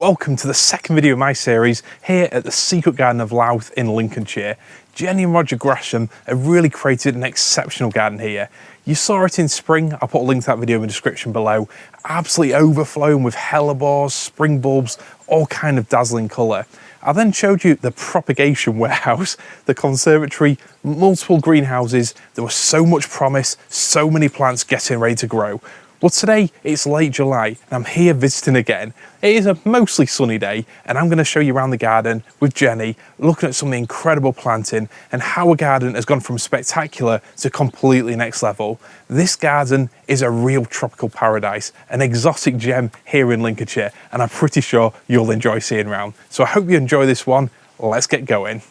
Welcome to the second video of my series here at the Secret Garden of Louth in Lincolnshire. Jenny and Rodger Grasham have really created an exceptional garden here. You saw it in spring, I'll put a link to that video in the description below. Absolutely overflowing with hellebores, spring bulbs, all kind of dazzling colour. I then showed you the propagation warehouse, the conservatory, multiple greenhouses. There was so much promise, so many plants getting ready to grow. Well, today it's late July and I'm here visiting again. It is a mostly sunny day and I'm going to show you around the garden with Jenny, looking at some of the incredible planting and how a garden has gone from spectacular to completely next level. This garden is a real tropical paradise, an exotic gem here in Lincolnshire, and I'm pretty sure you'll enjoy seeing around. So I hope you enjoy this one. Let's get going.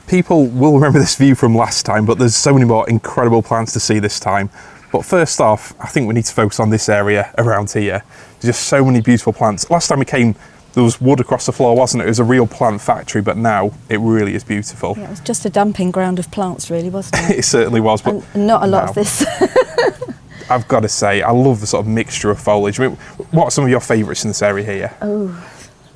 People will remember this view from last time, but there's so many more incredible plants to see this time. But first off, I think we need to focus on this area around here. There's just so many beautiful plants. Last time we came, there was wood across the floor, wasn't it? It was a real plant factory, but now it really is beautiful. Yeah, it was just a dumping ground of plants, really, wasn't it? It certainly was, but and not a lot of this. I've got to say, I love the sort of mixture of foliage. I mean, what are some of your favourites in this area here?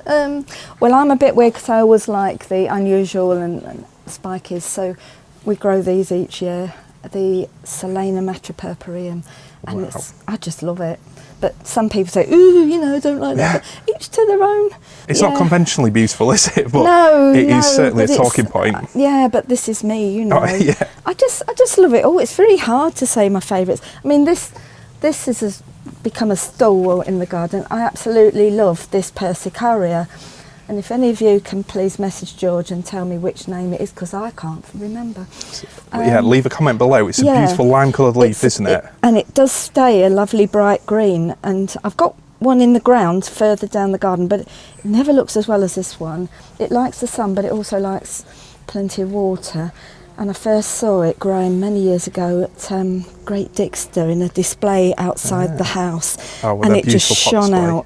Well, I'm a bit weird because I always like the unusual and spikies, so we grow these each year. The Solanum atripurpureum, and wow. I just love it. But some people say, ooh, you know, don't like that. But each to their own. It's not conventionally beautiful, is it? But it is certainly a talking point. Yeah, but this is me, you know. Oh, yeah. I just love it all. It's very hard to say my favourites. I mean, this has become a stalwart in the garden. I absolutely love this Persicaria. And if any of you can please message George and tell me which name it is, because I can't remember. Yeah, leave a comment below. It's a beautiful lime-coloured leaf, isn't it? And it does stay a lovely bright green. And I've got one in the ground further down the garden, but it never looks as well as this one. It likes the sun, but it also likes plenty of water. And I first saw it growing many years ago at Great Dixter in a display outside the house. Oh, and it just shone out.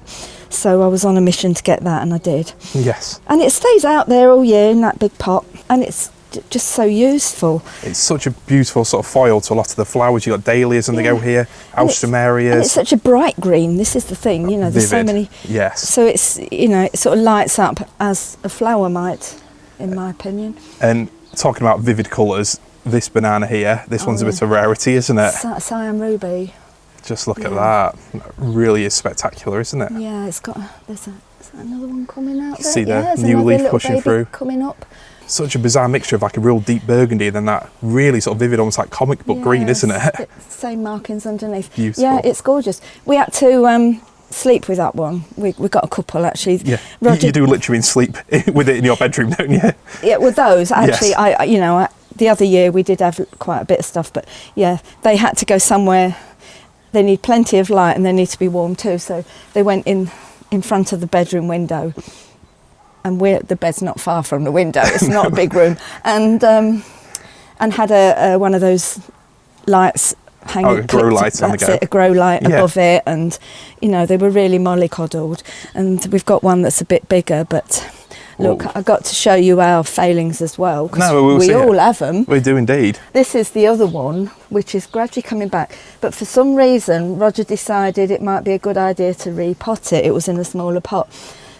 So I was on a mission to get that, and I did. Yes. And it stays out there all year in that big pot, and it's just so useful. It's such a beautiful sort of foil to a lot of the flowers. You've got Dahlias and they go here, Alströmerias. And it's such a bright green. This is the thing, you know, there's Vivid. so many. Yes. So it's, you know, it sort of lights up as a flower might, in my opinion. And talking about vivid colours, this banana here, this one's a bit of a rarity, isn't it? Cyan ruby. Just look at that. It really is spectacular, isn't it? Yeah, it's got, is that another one coming out there? See the new leaf pushing through. Coming up. Such a bizarre mixture of like a real deep burgundy and then that really sort of vivid, almost like comic book green, isn't it? Same markings underneath. Beautiful. Yeah, it's gorgeous. We had to sleep with that one. We got a couple actually. Yeah, you do literally sleep with it in your bedroom, don't you? Yeah, with those actually, yes. The other year we did have quite a bit of stuff, but yeah, they had to go somewhere. They need plenty of light and they need to be warm too, so they went in front of the bedroom window, and the bed's not far from the window. It's not a big room, and had one of those lights hanging. Oh, a grow light on the go. A grow light above it, and you know, they were really mollycoddled. And we've got one that's a bit bigger, but look, I got to show you our failings as well, because we all have them. We do indeed. This is the other one, which is gradually coming back. But for some reason, Rodger decided it might be a good idea to repot it. It was in a smaller pot.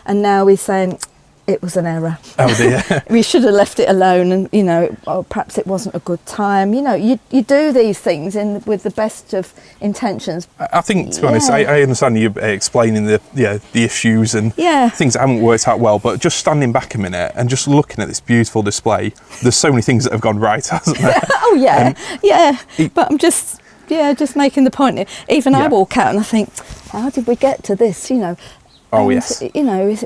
And now he's saying it was an error. Oh dear. We should have left it alone, and you know, or perhaps it wasn't a good time. You know, you do these things with the best of intentions. I think, to be honest, I understand you explaining the issues and things that haven't worked out well, but just standing back a minute and just looking at this beautiful display, there's so many things that have gone right, hasn't there? Oh but I'm just making the point. Even I walk out and I think, how did we get to this? You know. Oh, yes. You know,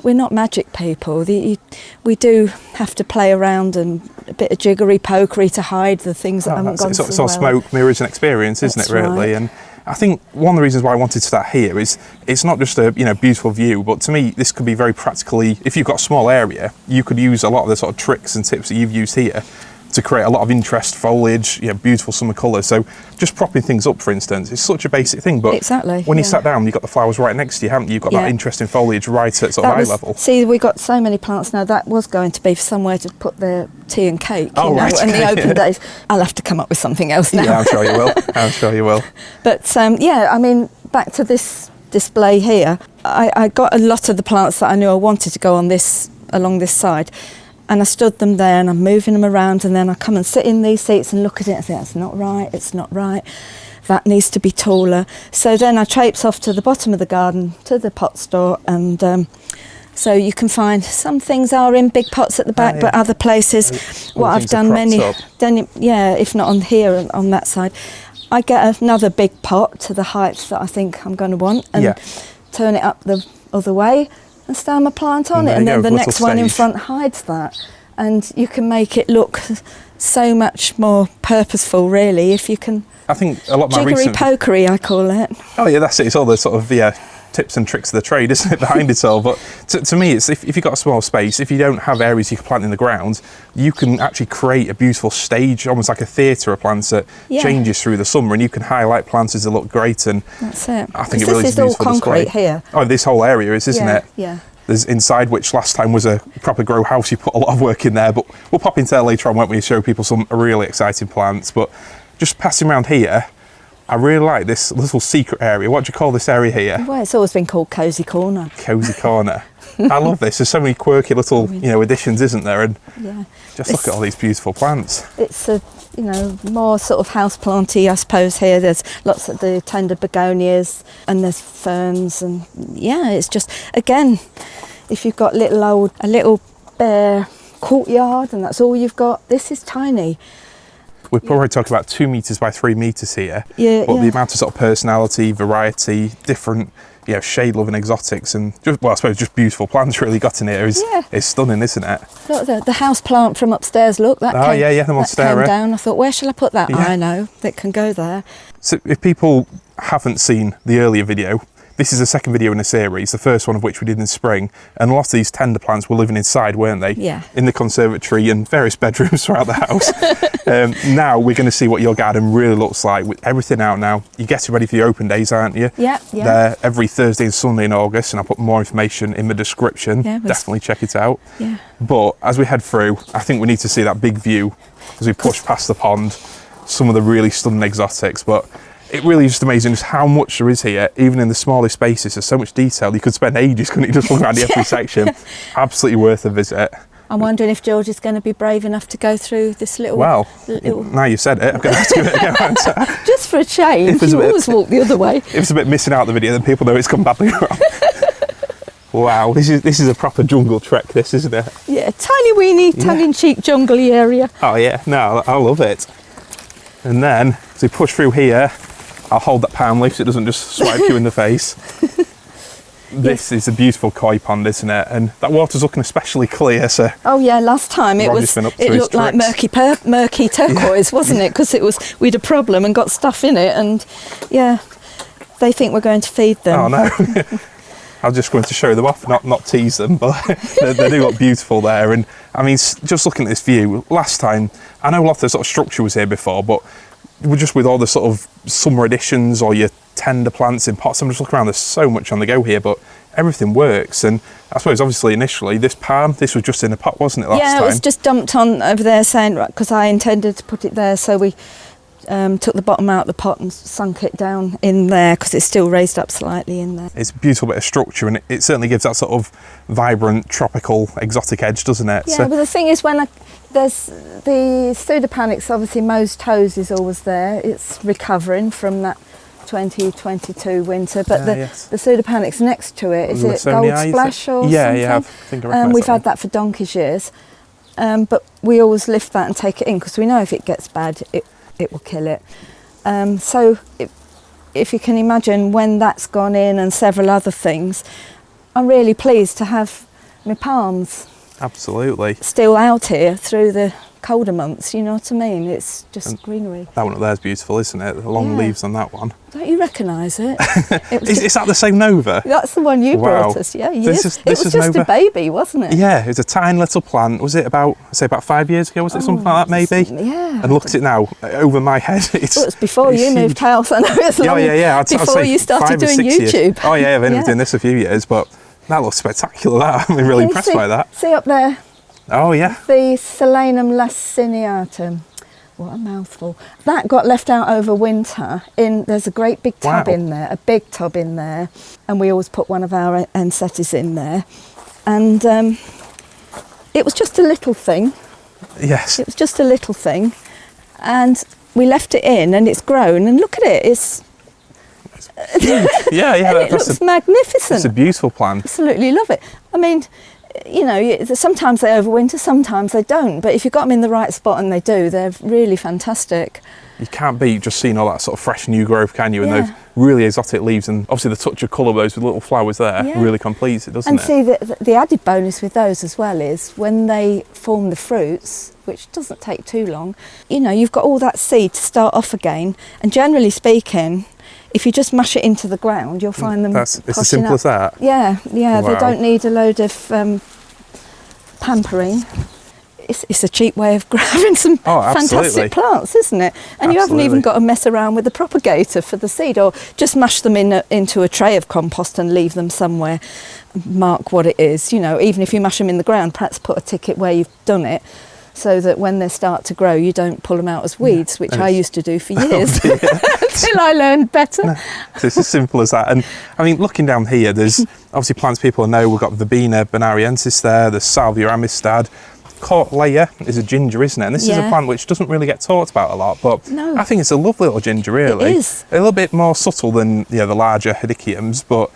we're not magic people. We do have to play around and a bit of jiggery pokery to hide the things that haven't gone so well. It's all smoke, mirrors and experience, isn't it, really? Right. And I think one of the reasons why I wanted to start here is it's not just a beautiful view, but to me this could be very practically, if you've got a small area, you could use a lot of the sort of tricks and tips that you've used here to create a lot of interest, foliage, beautiful summer colours. So just propping things up, for instance, it's such a basic thing, but exactly, when you sat down, you've got the flowers right next to you, haven't you? You've got that interesting foliage right at sort of eye level. See, we got so many plants now, that was going to be somewhere to put their tea and cake, right, in the open days. I'll have to come up with something else now. Yeah, I'm sure you will. I'm sure you will. But I mean, back to this display here, I got a lot of the plants that I knew I wanted to go on along this side. And I stood them there and I'm moving them around, and then I come and sit in these seats and look at it and think, that's not right, it's not right, that needs to be taller. So then I traipse off to the bottom of the garden, to the pot store, and so you can find some things are in big pots at the back, but other places, what I've done if not on here, on that side, I get another big pot to the height that I think I'm going to want, and turn it up the other way, and stand my plant on it, and then the next one in front hides that, and you can make it look so much more purposeful, really, if you can. I think a lot of my recent jiggery-pokery, I call it. Oh yeah, that's it. It's all the sort of tips and tricks of the trade, isn't it, behind it all? But to me, it's if you've got a small space, if you don't have areas you can plant in the ground, you can actually create a beautiful stage, almost like a theatre of plants that changes through the summer, and you can highlight plants that look great. And that's it. I think it really is a beautiful concrete display. Here. Oh, this whole area is, isn't it? Yeah. There's inside, which last time was a proper grow house. You put a lot of work in there, but we'll pop into that later on, won't we? Show people some really exciting plants. But just passing around here, I really like this little secret area. What do you call this area here? Well, it's always been called Cosy Corner. Cosy Corner. I love this. There's so many quirky little, additions, isn't there? And just look at all these beautiful plants. It's a, more sort of house planty, I suppose. Here, there's lots of the tender begonias, and there's ferns, and it's just, again, if you've got a little bare courtyard, and that's all you've got, this is tiny. We're probably talking about 2 metres by 3 metres here. But the amount of sort of personality, variety, different, shade loving exotics, and I suppose just beautiful plants really got in here is stunning, isn't it? Look, the house plant from upstairs, look, that came, the monstera. Came down. I thought, where shall I put that? I know, that can go there. So if people haven't seen the earlier video, this is the second video in a series, the first one of which we did in spring, and a lot of these tender plants were living inside, weren't they? Yeah. In the conservatory and various bedrooms throughout the house. Now we're going to see what your garden really looks like with everything out now. You're getting ready for the open days, aren't you? Yeah. They're every Thursday and Sunday in August, and I'll put more information in the description. Definitely check it out. Yeah. But as we head through, I think we need to see that big view as we push past the pond, some of the really stunning exotics. But it really is just amazing just how much there is here, even in the smallest spaces. There's so much detail. You could spend ages, couldn't you, just looking around every section. Absolutely worth a visit. I'm wondering if George is going to be brave enough to go through this little... Well, now you've said it, I'm going to have to give it a go. Just for a change, you always walk the other way. If it's a bit missing out the video, then people know it's gone badly wrong. Wow, this is a proper jungle trek, this, isn't it? Yeah, tiny weeny, tongue-in-cheek jungly area. Oh yeah, no, I love it. And then, as we push through here, I'll hold that palm leaf so it doesn't just swipe you in the face. This is a beautiful koi pond, isn't it? And that water's looking especially clear, so... Oh yeah, last time it looked like murky turquoise, wasn't it? Because we had a problem and got stuff in it, and they think we're going to feed them. Oh no. I was just going to show them off, not tease them, but they do look beautiful there. And I mean, just looking at this view, last time, I know a lot of the sort of structure was here before, but we're just with all the sort of summer additions or your tender plants in pots. I'm just looking around, there's so much on the go here, but everything works. And I suppose obviously initially this was just in a pot, wasn't it, last time? Yeah, it was just dumped on over there, saying, because I intended to put it there, so we took the bottom out of the pot and sunk it down in there, because it's still raised up slightly in there. It's a beautiful bit of structure, and it certainly gives that sort of vibrant, tropical, exotic edge, doesn't it? Yeah, but the thing is, there's the Pseudopanax, obviously Moe's toes is always there. It's recovering from that 2022 winter, but the Pseudopanax next to it, is it Gold Splash or something? Yeah, I think I recognise we've had that for donkey's years, but we always lift that and take it in, because we know if it gets bad, it will kill it. So if you can imagine, when that's gone in and several other things, I'm really pleased to have my palms absolutely still out here through the colder months, you know what I mean? It's just greenery. That one up there's beautiful, isn't it? The long leaves on that one. Don't you recognise it? Is that the same Nova? That's the one you brought us, yeah. It was just Nova. a baby, wasn't it? Yeah, it was a tiny little plant. Was it about 5 years ago? Was it something like that, maybe? Yeah. And look at it now, over my head. It was before you moved house. I know it's long. Before you started doing YouTube. Years. Oh yeah, I've been doing this a few years, but that looks spectacular. That I'm really impressed by that. See up there? Oh yeah. The Solanum laciniatum. What a mouthful. That got left out over winter. There's a great big tub in there, a big tub in there, and we always put one of our Ensetis in there. And it was just a little thing. Yes. It was just a little thing. And we left it in and it's grown, and look at it, it's huge. Yeah, and it looks magnificent. It's a beautiful plant. Absolutely love it. I mean, you know, sometimes they overwinter, sometimes they don't, but if you've got them in the right spot, and they do, they're really fantastic. You can't beat just seeing all that sort of fresh new growth, can you? And those really exotic leaves, and obviously the touch of colour of those with little flowers there really completes it, doesn't it? And see, the added bonus with those as well is when they form the fruits, which doesn't take too long, you know, you've got all that seed to start off again, and generally speaking, if you just mash it into the ground, you'll find them it's as simple as that? Yeah, Wow. They don't need a load of pampering. It's a cheap way of having some fantastic plants, isn't it? And you haven't even got to mess around with the propagator for the seed, or just mash them into a tray of compost and leave them somewhere, mark what it is. You know, even if you mash them in the ground, perhaps put a ticket where you've done it, so that when they start to grow, you don't pull them out as weeds, which I used to do for years until I learned better. No, it's as simple as that. And I mean, looking down here, there's obviously plants people know. We've got Verbena bonariensis there, there's Salvia amistad. Courtleya is a ginger, isn't it? And this is a plant which doesn't really get talked about a lot, but I think it's a lovely little ginger, really. It is. A little bit more subtle than the larger Hedychiums, but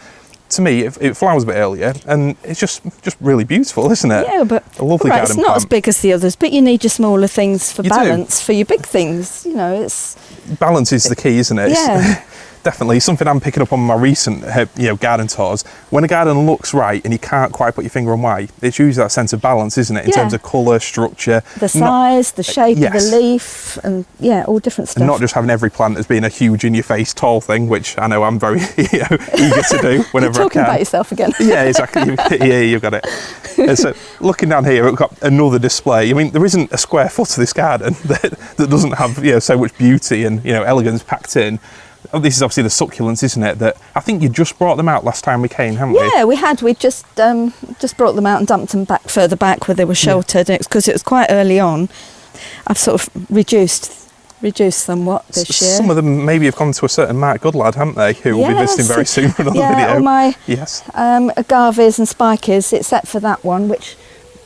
to me, it flowers a bit earlier, and it's just really beautiful, isn't it? Yeah, but a lovely garden it's not plant. as big as the others, but you need your smaller things for balance, for your big things. You know, balance is the key, isn't it? Yeah. Definitely something I'm picking up on my recent garden tours. When a garden looks right and you can't quite put your finger on why, it's usually that sense of balance, isn't it? In terms of colour, structure, the size, the shape of the leaf, and all different stuff. And not just having every plant as being a huge in your face tall thing, which I know I'm very eager to do whenever I can. You're talking about yourself again. Yeah, exactly. Yeah, you've got it. And so looking down here, we've got another display. I mean, there isn't a square foot of this garden that doesn't have so much beauty and elegance packed in. Oh, this is obviously the succulents, isn't it? That I think you just brought them out last time we came, haven't we? Yeah, we had. We just brought them out and dumped them further back where they were sheltered. And it's because it was quite early on. I've sort of reduced somewhat this year. Some of them maybe have gone to a certain Mark Goodlad, haven't they? Who will be visiting very soon for another video. All my agaves and spices, except for that one, which.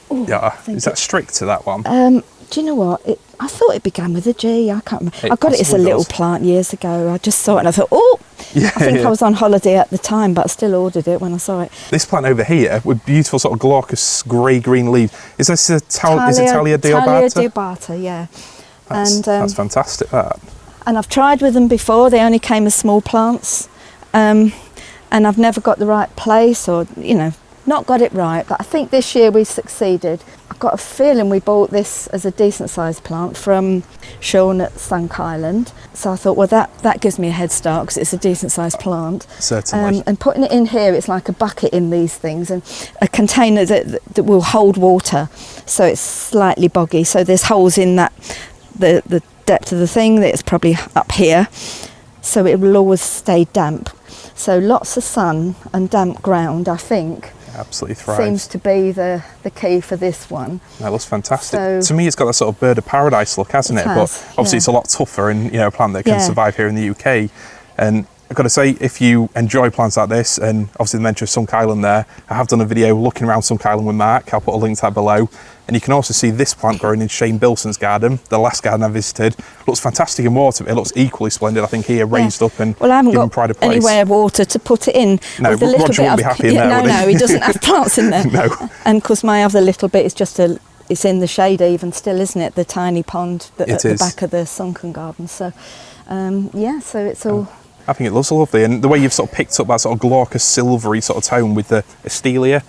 Is that strict to that one? Do you know what? I thought it began with a G. I can't remember. I got it as a little plant years ago. I just saw it and I thought, I think I was on holiday at the time, but I still ordered it when I saw it. This plant over here with beautiful sort of glaucous grey-green leaves. Is this a Thalia deobata? Thalia deobata, yeah. That's fantastic, that. And I've tried with them before. They only came as small plants. And I've never got the right place or, not got it right, but I think this year we succeeded. I've got a feeling we bought this as a decent sized plant from Sean at Sunk Island. So I thought, well, that gives me a head start because it's a decent sized plant. Certainly. And putting it in here, it's like a bucket in these things and a container that will hold water. So it's slightly boggy. So there's holes in that, the depth of the thing that's probably up here. So it will always stay damp. So lots of sun and damp ground, I think. Absolutely thrives. Seems to be the key for this one. That looks fantastic. To me, it's got that sort of bird of paradise look, hasn't it? But obviously, it's a lot tougher in a plant that can survive here in the UK. And I've got to say, if you enjoy plants like this, and obviously the mention of Sunk Island there, I have done a video looking around Sunk Island with Mark. I'll put a link to that below. And you can also see this plant growing in Shane Bilson's garden, the last garden I visited. Looks fantastic in water. It looks equally splendid, I think, here, raised up and I haven't given got pride of place. anywhere water to put it in. No, Roger wouldn't be happy in there, would he? No, he doesn't have plants in there. No. And because my other little bit is it's in the shade even still, isn't it? The tiny pond at the back of the sunken garden. So, so it's all I think it looks lovely, and the way you've sort of picked up that sort of glaucous silvery sort of tone with the Astelia,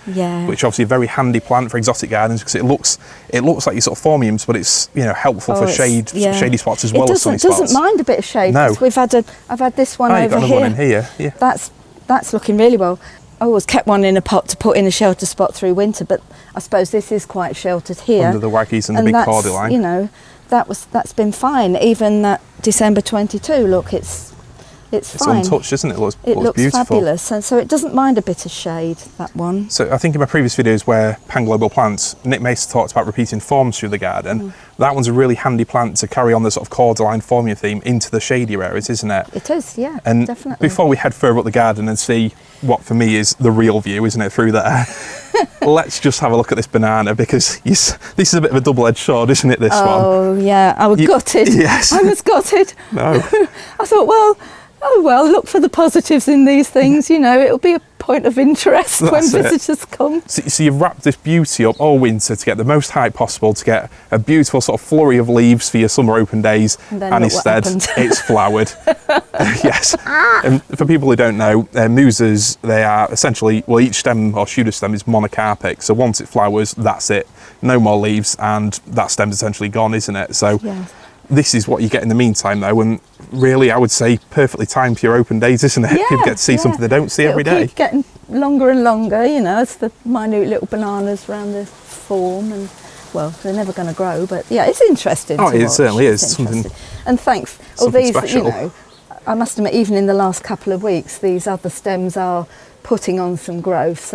which obviously a very handy plant for exotic gardens because it looks like your sort of phormiums, but it's helpful for shady spots as well as sunny spots. It doesn't mind a bit of shade. No, I've had this one over you've got here. One in here. Yeah, that's looking really well. I always kept one in a pot to put in a shelter spot through winter, but I suppose this is quite sheltered here under the waggies and the big cordyline. That's been fine. Even that December 22, look, it's fine. It's untouched, isn't it? It looks beautiful. Fabulous, and so it doesn't mind a bit of shade, that one. So I think in my previous videos where pan-global plants, Nick Mason talked about repeating forms through the garden. That one's a really handy plant to carry on the sort of cordyline formula theme into the shadier areas, isn't it? It is, yeah, and definitely. Before we head further up the garden and see what for me is the real view, isn't it, through there, let's just have a look at this banana, because this is a bit of a double-edged sword, isn't it, this one? Oh, yeah, I was gutted. Yes. I was gutted. No. I thought, well, look for the positives in these things, it'll be a point of interest when visitors come. So you've wrapped this beauty up all winter to get the most height possible, to get a beautiful sort of flurry of leaves for your summer open days, and instead it's flowered. Yes. And for people who don't know, Musas, they are essentially, each stem or shoot of stem is monocarpic, so once it flowers, that's it. No more leaves, and that stem's essentially gone, isn't it? So. Yes. This is what you get in the meantime, though, and really, I would say, perfectly timed for your open days, isn't it? Yeah, people get to see something they don't see every day. Keep getting longer and longer, as the minute little bananas around the form, and they're never going to grow, but yeah, it's interesting. Oh, it certainly is something. And thanks, these, special. I must admit, even in the last couple of weeks, these other stems are putting on some growth.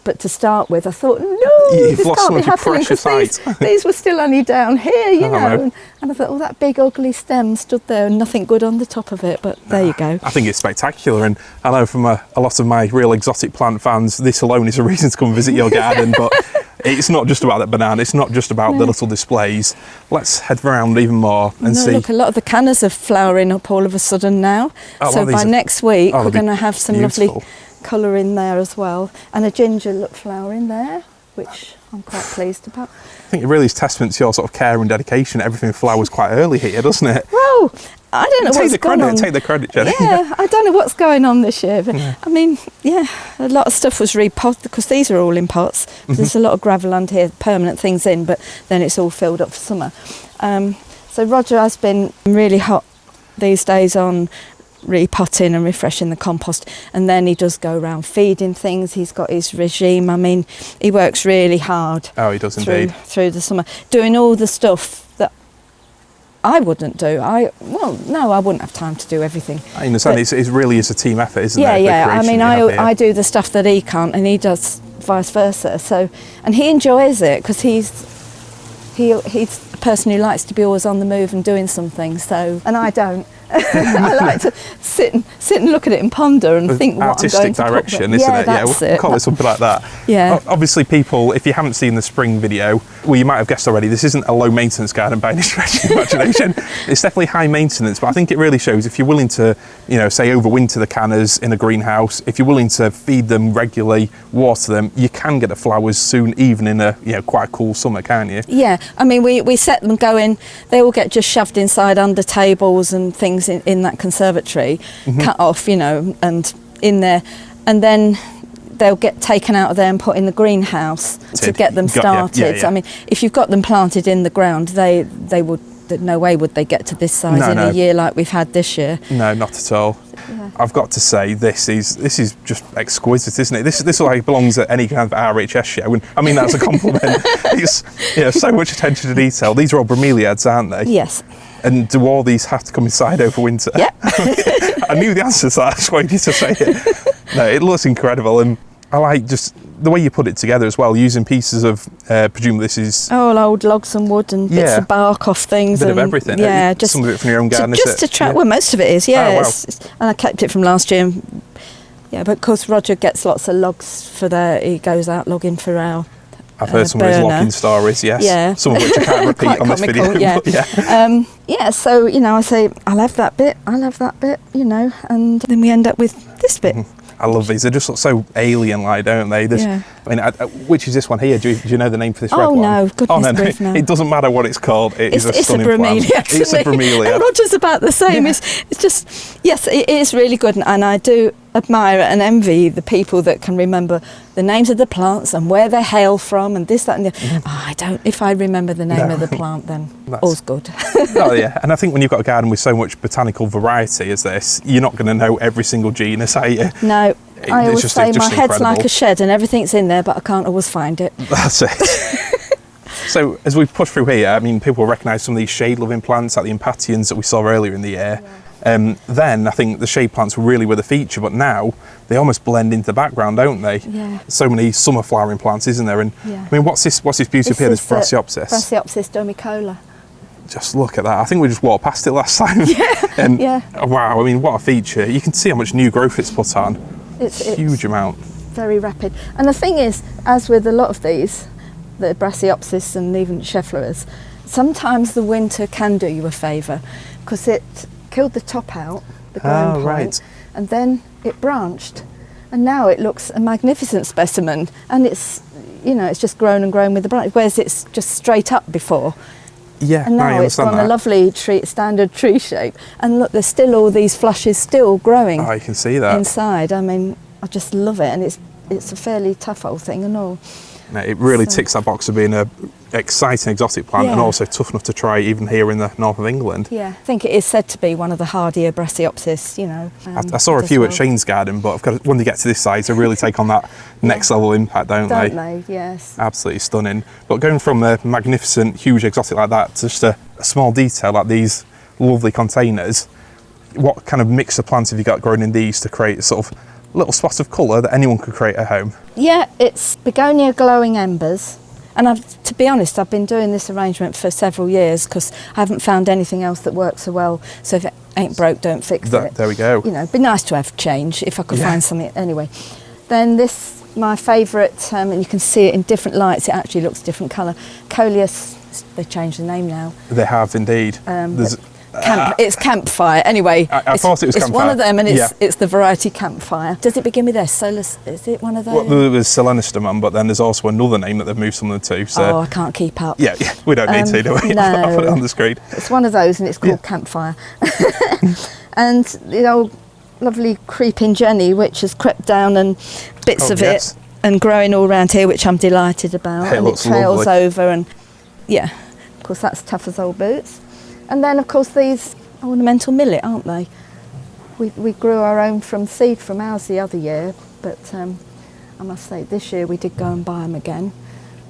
But to start with, I thought, you've this lost can't some be of your happening, precious height. these were still only down here, and I thought, that big ugly stem stood there and nothing good on the top of it, but there you go. I think it's spectacular, and I know from a lot of my real exotic plant fans, this alone is a reason to come visit your garden, but it's not just about that banana, it's not just about the little displays. Let's head around even more and see. Look, a lot of the cannas are flowering up all of a sudden now, so by next week we're going to have some lovely colour in there as well, and a ginger flower in there, which I'm quite pleased about. I think it really is testament to your sort of care and dedication. Everything flowers quite early here, doesn't it? Well, I don't know what's going on. Take the credit, Jenny. Yeah, I don't know what's going on this year, but I mean, a lot of stuff was repotted, because these are all in pots. There's a lot of gravel under here, permanent things in, but then it's all filled up for summer. So Roger has been really hot these days on repotting and refreshing the compost, and then he does go around feeding things. He's got his regime. I mean, he works really hard. Oh, he does indeed. Through the summer, doing all the stuff that I wouldn't do. I wouldn't have time to do everything. I understand. It really is a team effort, isn't it? Yeah. I mean, I do the stuff that he can't, and he does vice versa. So, and he enjoys it, because he's a person who likes to be always on the move and doing something. So, and I don't. I like to sit and look at it and ponder and think what I'm going to direction, put. Isn't it? That's We'll call it something like that. Yeah. Obviously, people, if you haven't seen the spring video, you might have guessed already, this isn't a low maintenance garden by any stretch of the imagination. It's definitely high maintenance, but I think it really shows if you're willing to, say overwinter the cannas in a greenhouse, if you're willing to feed them regularly, water them, you can get the flowers soon, even in a quite a cool summer, can't you? Yeah. I mean, we set them going. They all get just shoved inside under tables and things in that conservatory, cut off, and in there, and then they'll get taken out of there and put in the greenhouse to get them started. Yeah. I mean, if you've got them planted in the ground, they would, no way would they get to this size a year like we've had this year. No, not at all. Yeah. I've got to say, this is just exquisite, isn't it? This like belongs at any kind of RHS show, and I mean that's a compliment. It's so much attention to detail. These are all bromeliads, aren't they? Yes. And do all these have to come inside over winter? Yeah. I knew the answer to that. I just wanted you to say it. No, it looks incredible, and I like just the way you put it together as well, using pieces of, presumably this is... old logs and wood and bits of bark off things. A bit of everything. Yeah, just some of it from your own garden, just to try, well, most of it is, yeah. Oh, wow. And I kept it from last year. Yeah, but of course Roger gets lots of logs he goes out logging for our I've heard some of his logging stories, yes. Yeah. Some of which I can't repeat on comical, this video. Yeah. So, I say, I'll have that bit, and then we end up with this bit. I love these. They just look so alien-like, don't they? I mean, which is this one here? Do you know the name for this red one? No, goodness no. It doesn't matter what it's called. It's a stunning bromeliad. plant. It's a bromeliad. And Rodger's about the same. It's just, yes, it is really good, and I do admire and envy the people that can remember the names of the plants and where they hail from and this, that and the I don't. If I remember the name of the plant, then all's good. Oh yeah, and I think when you've got a garden with so much botanical variety as this, you're not going to know every single genus, are you? No. I always say my head's incredible. like a shed and everything's in there, but I can't always find it. That's it. So as we push through here, I mean, people will recognise some of these shade-loving plants like the Impatiens that we saw earlier in the year. Yeah. Then I think the shade plants really were the feature, but now they almost blend into the background, don't they? Yeah. So many summer flowering plants, isn't there? And I mean, what's this beauty up here? This Brassaiopsis. Brassaiopsis Dumicola. Just look at that. I think we just walked past it last time. Yeah. And yeah. Wow, I mean, what a feature. You can see how much new growth it's put on. It's huge amount. Very rapid. And the thing is, as with a lot of these, the Brassaiopsis and even Scheffleras, sometimes the winter can do you a favour because it killed the top out, the growing point, right. and then it branched. And now it looks a magnificent specimen, and it's, you know, it's just grown and grown with the branch, whereas it's just straight up before. Yeah, and now it's got a lovely standard tree shape. And look, there's still all these flushes still growing. Oh, you can see that inside. I mean, I just love it, and it's a fairly tough old thing and all. No, it really ticks that box of being a exciting exotic plant and also tough enough to try even here in the north of England. Yeah, I think it is said to be one of the hardier Brassaiopsis, you know. I saw a few at Shane's garden, but when they get to this size, they really take on that next level impact, don't they? Don't they? Yes. Absolutely stunning. But going from a magnificent, huge exotic like that to just a small detail like these lovely containers, what kind of mix of plants have you got growing in these to create sort of little spots of colour that anyone could create at home? Yeah, it's begonia glowing embers. And to be honest, I've been doing this arrangement for several years because I haven't found anything else that works so well. So if it ain't broke, don't fix it. There we go. You know, it'd be nice to have change if I could find something. Anyway, then this, my favourite, and you can see it in different lights, it actually looks different colour. Coleus, they changed the name now. They have indeed. It's campfire. Anyway, I thought it was campfire. It's one of them, and it's the variety campfire. Does it begin with S? Solus? Is it one of those? Well, there was Selenistemum, but then there's also another name that they've moved some of them to. So. I can't keep up. Yeah, we don't need to, do we? No. I'll put it on the screen. It's one of those, and it's called campfire. And the old lovely creeping Jenny, which has crept down and bits of it and growing all around here, which I'm delighted about. It looks trails lovely. Over, and of course that's tough as old boots. And then, of course, these ornamental millet, aren't they? We grew our own from seed from ours the other year, but I must say this year we did go and buy them again.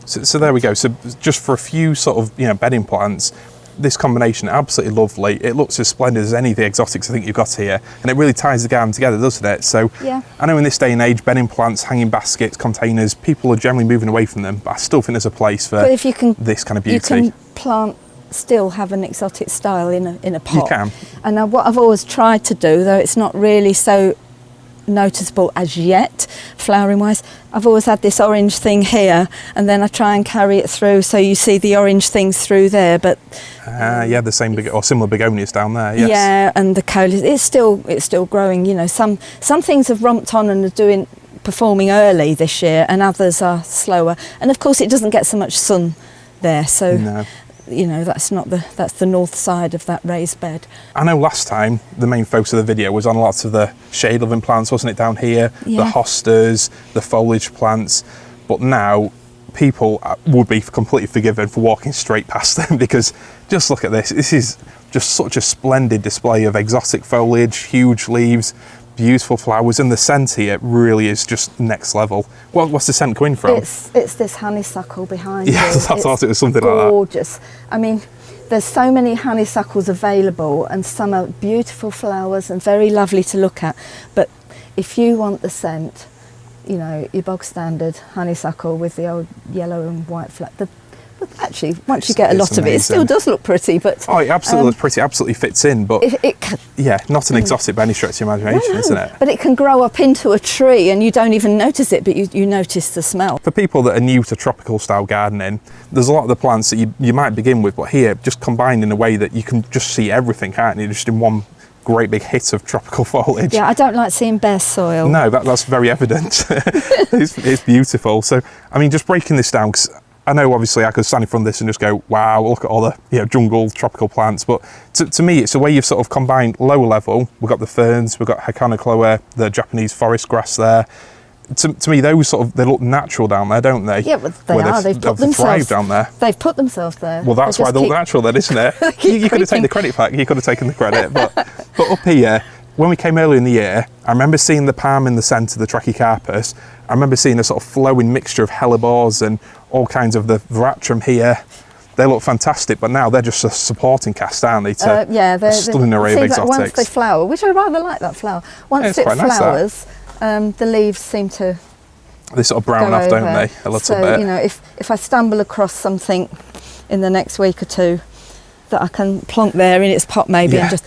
So there we go. So just for a few sort of bedding plants, this combination absolutely lovely. It looks as splendid as any of the exotics I think you've got here, and it really ties the garden together, doesn't it? So I know in this day and age, bedding plants, hanging baskets, containers, people are generally moving away from them, but I still think there's a place for this kind of beauty. You can plant. Still have an exotic style in a pot. You can. And what I've always tried to do, though it's not really so noticeable as yet, flowering wise, I've always had this orange thing here, and then I try and carry it through so you see the orange things through there. But the same or similar begonias down there. Yes. Yeah, and the coleus, it's still growing. You know, some things have romped on and are performing early this year, and others are slower. And of course, it doesn't get so much sun there, so. No. You know, that's the north side of that raised bed. I know last time the main focus of the video was on lots of the shade loving plants, wasn't it, down here? The hostas, the foliage plants, but now people would be completely forgiven for walking straight past them because just look at this. This is just such a splendid display of exotic foliage, huge leaves, beautiful flowers, and the scent here really is just next level. Well, what's the scent coming from? It's this honeysuckle behind you. Yes, I thought it was something like that. Gorgeous. I mean, there's so many honeysuckles available, and some are beautiful flowers and very lovely to look at. But if you want the scent, you know, your bog standard honeysuckle with the old yellow and white flower. Actually, once you get a lot of it, it still does look pretty. But it absolutely looks pretty. Absolutely fits in. But it can, not an exotic by any stretch of imagination, isn't it? But it can grow up into a tree, and you don't even notice it, but you notice the smell. For people that are new to tropical style gardening, there's a lot of the plants that you might begin with, but here just combined in a way that you can just see everything, can't you? Just in one great big hit of tropical foliage. Yeah, I don't like seeing bare soil. No, that's very evident. It's beautiful. So, I mean, just breaking this down, because I know obviously I could stand in front of this and just go, wow, look at all the jungle tropical plants. But to me, it's the way you've sort of combined lower level. We've got the ferns, we've got Hedychium, the Japanese forest grass there. To me, those sort of, they look natural down there, don't they? Yeah, but they are. They've put themselves down there. They've put themselves there. Well, that's why they look natural then, isn't it? You could have taken the credit back. You could have taken the credit. But up here, when we came earlier in the year, I remember seeing the palm in the centre, the Trachycarpus. I remember seeing a sort of flowing mixture of hellebores and all kinds of the veratrum here. They look fantastic, but now they're just a supporting cast, aren't they? Yeah, they're a stunning array of exotics. Once they flower, which I rather like that flower. Once it flowers, the leaves seem to they sort of brown off, don't they? A little bit. You know, if I stumble across something in the next week or two that I can plonk there in its pot maybe and just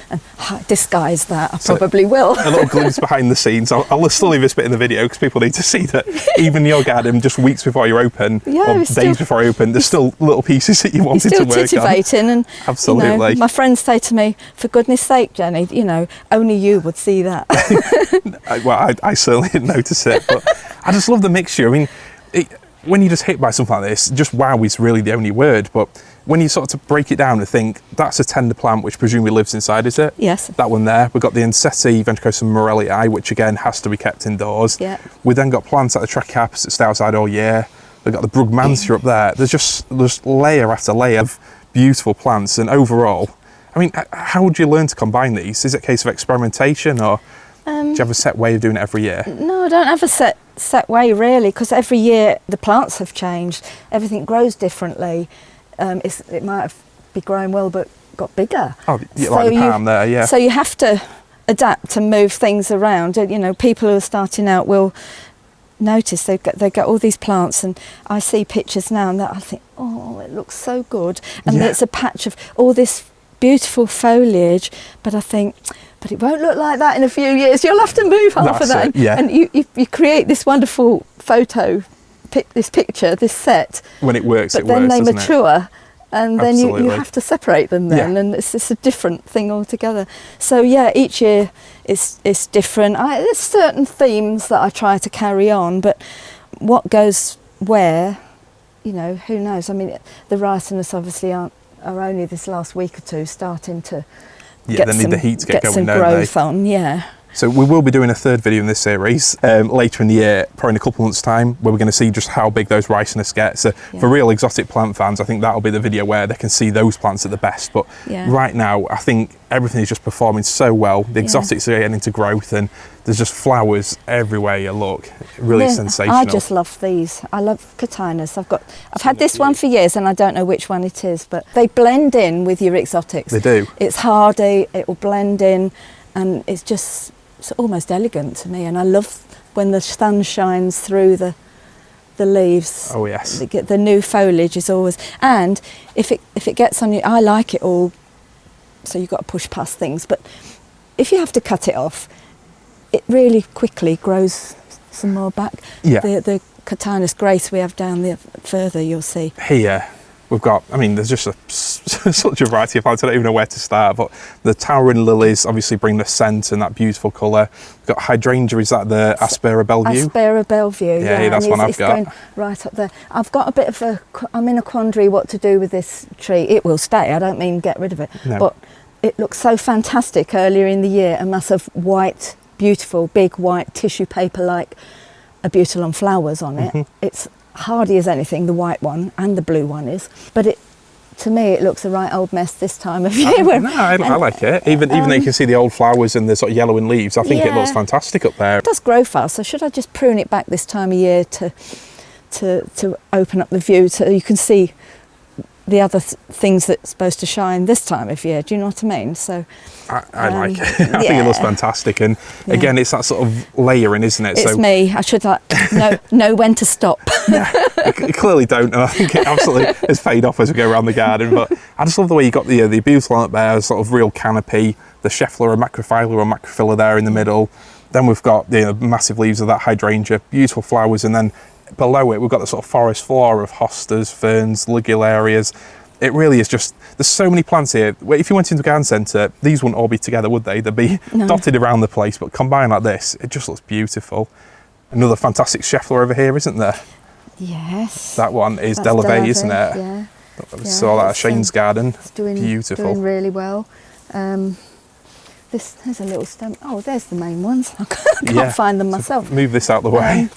disguise that, I probably will. A little glimpse behind the scenes. I'll still leave this bit in the video because people need to see that even your garden, just weeks before you open, or days before you open, there's still little pieces that you wanted to work on. Still titivating, and absolutely. You know, my friends say to me, for goodness sake, Jenny, you know, only you would see that. I certainly didn't notice it, but I just love the mixture. I mean, when you're just hit by something like this, just wow is really the only word, but when you sort of break it down and think, that's a tender plant which presumably lives inside, is it? Yes. That one there. We've got the Enseti ventricosa morellii, which again has to be kept indoors. Yeah. We then got plants like the Trachycarpus that stay outside all year. We've got the Brugmansia up there. There's layer after layer of beautiful plants, and overall, I mean, how would you learn to combine these? Is it a case of experimentation, or do you have a set way of doing it every year? No, I don't have a set way really, because every year the plants have changed. Everything grows differently. It might be growing well, but got bigger. Oh, yeah, so like the palm there, yeah. So you have to adapt and move things around. You know, people who are starting out will notice they've got all these plants, and I see pictures now and that I think, oh, it looks so good, and it's a patch of all this beautiful foliage, but I think, but it won't look like that in a few years. You'll have to move half of that, and you create this wonderful photo. This picture, this set, when it works, but then they mature, and then you have to separate them then, and it's a different thing altogether. So yeah, each year is different. There's certain themes that I try to carry on, but what goes where, you know, who knows? I mean, the ricinus obviously are only this last week or two starting to they need the heat to get going, some growth on, So we will be doing a third video in this series later in the year, probably in a couple of months' time, where we're going to see just how big those ricinus get. So for real exotic plant fans, I think that'll be the video where they can see those plants at the best. But right now, I think everything is just performing so well. The exotics are getting into growth, and there's just flowers everywhere you look. Really sensational. I just love these. I love Cotinus. I've had this one for years, and I don't know which one it is, but they blend in with your exotics. They do. It's hardy. It will blend in, and it's almost elegant to me, and I love when the sun shines through the leaves. Oh yes. The new foliage is always, and if it gets on you, I like it all. So you've got to push past things, but if you have to cut it off, it really quickly grows some more back. Yeah. The Cotinus grace we have down there further, you'll see. Here we've got, I mean, there's just such a variety of plants, I don't even know where to start, but the towering lilies obviously bring the scent and that beautiful colour. We've got hydrangea, is that the Aspera Bellevue? Aspera Bellevue, yeah. That's one I've got. Going right up there. I've got a bit of I'm in a quandary what to do with this tree. It will stay, I don't mean get rid of it, but it looks so fantastic earlier in the year, a mass of white, beautiful, big white tissue paper-like abutilon flowers on it. It's hardy as anything, the white one and the blue one is, but to me it looks a right old mess this time of year. I like it, even though you can see the old flowers and the sort of yellowing leaves. I think it looks fantastic up there. It does grow fast, so should I just prune it back this time of year to open up the view so you can see the other things that's supposed to shine this time of year? Do you know what I mean? So I like it. I think it looks fantastic, and again, it's that sort of layering, isn't it? It's me. I should know when to stop. I clearly don't, and I think it absolutely has paid off as we go around the garden. But I just love the way you got the abutilon up there, sort of real canopy, the Schefflera macrophylla or macrophylla there in the middle. Then we've got the massive leaves of that hydrangea, beautiful flowers, and then below it we've got the sort of forest floor of hostas, ferns, ligularias. It really is just, there's so many plants here. If you went into a garden centre, these wouldn't all be together, would they? They'd be dotted around the place, but combined like this, it just looks beautiful. Another fantastic Schefflera over here, isn't there? Yes. That one is Delavayi, isn't it? Yeah. We saw that at Shane's garden. It's doing, beautiful. Doing really well. There's a little stem. Oh, there's the main ones. I can't find them myself. So move this out the way.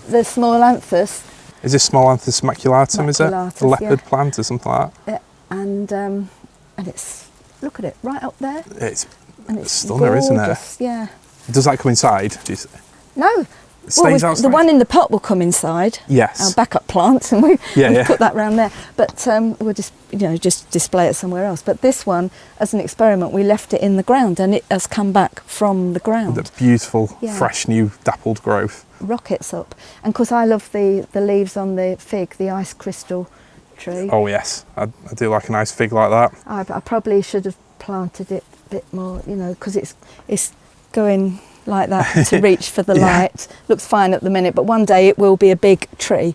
The small anthus. Is this Smolanthus maculatum, is it? A leopard plant or something like that? Yeah. And it's, look at it, right up there. It's stunner, gorgeous, isn't it? Yeah. Does that come inside? No. It stays outside? The one in the pot will come inside. Yes. Our backup plants, and we put that round there. But we'll just display it somewhere else. But this one, as an experiment, we left it in the ground, and it has come back from the ground. The beautiful, fresh, new dappled growth. Rockets up. And of course, I love the leaves on the fig, the ice crystal tree. Oh yes, I do like a nice fig like that. I probably should have planted it a bit more, because it's going like that to reach for the light. Looks fine at the minute, but one day it will be a big tree.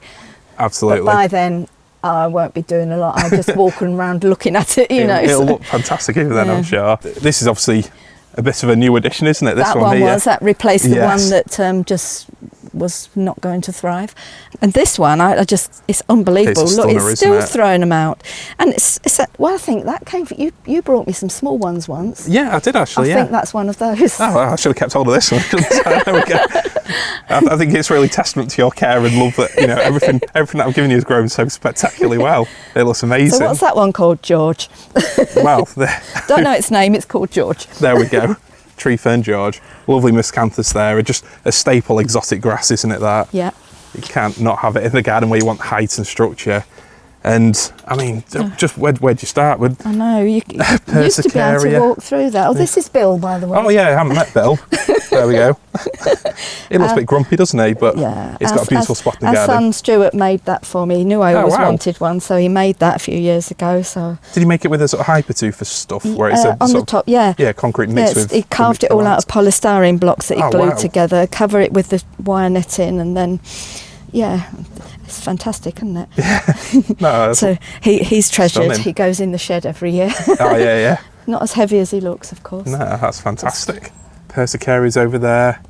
Absolutely. But by then I won't be doing a lot. I'll just walking around looking at it, It'll look fantastic even then, I'm sure. This is obviously a bit of a new addition, isn't it? This that one here. That replaced the one that just was not going to thrive. And this one, it's unbelievable. It's Look, stunner, it's still isn't it? throwing them out. And I think that came from you. You brought me some small ones once. Yeah, I did actually. I think that's one of those. Oh, I should have kept hold of this one. There we go. I think it's really testament to your care and love that everything that I've given you has grown so spectacularly well. It looks amazing. So what's that one called, George? Well, don't know its name. It's called George. There we go. Tree fern George. Lovely miscanthus there. Just a staple exotic grass, isn't it? That. Yeah. You can't not have it in the garden where you want height and structure. And I mean, just where'd you start with? I know, you used to be able to walk through that. Oh, this is Bill, by the way. Oh yeah, I haven't met Bill. There we go. He looks a bit grumpy, doesn't he? But he's got a beautiful spot in the garden. Our son Stuart made that for me. He knew I always wanted one, so he made that a few years ago. So did he make it with a sort of hypertooth stuff, where it's on the top? Yeah, concrete mixed with. He carved it all out of polystyrene blocks that he glued together, cover it with the wire netting, and then it's fantastic, isn't it? Yeah. No, so he's treasured. Stunning. He goes in the shed every year. Oh yeah. Not as heavy as he looks, of course. No, that's fantastic. Persicaria's over there.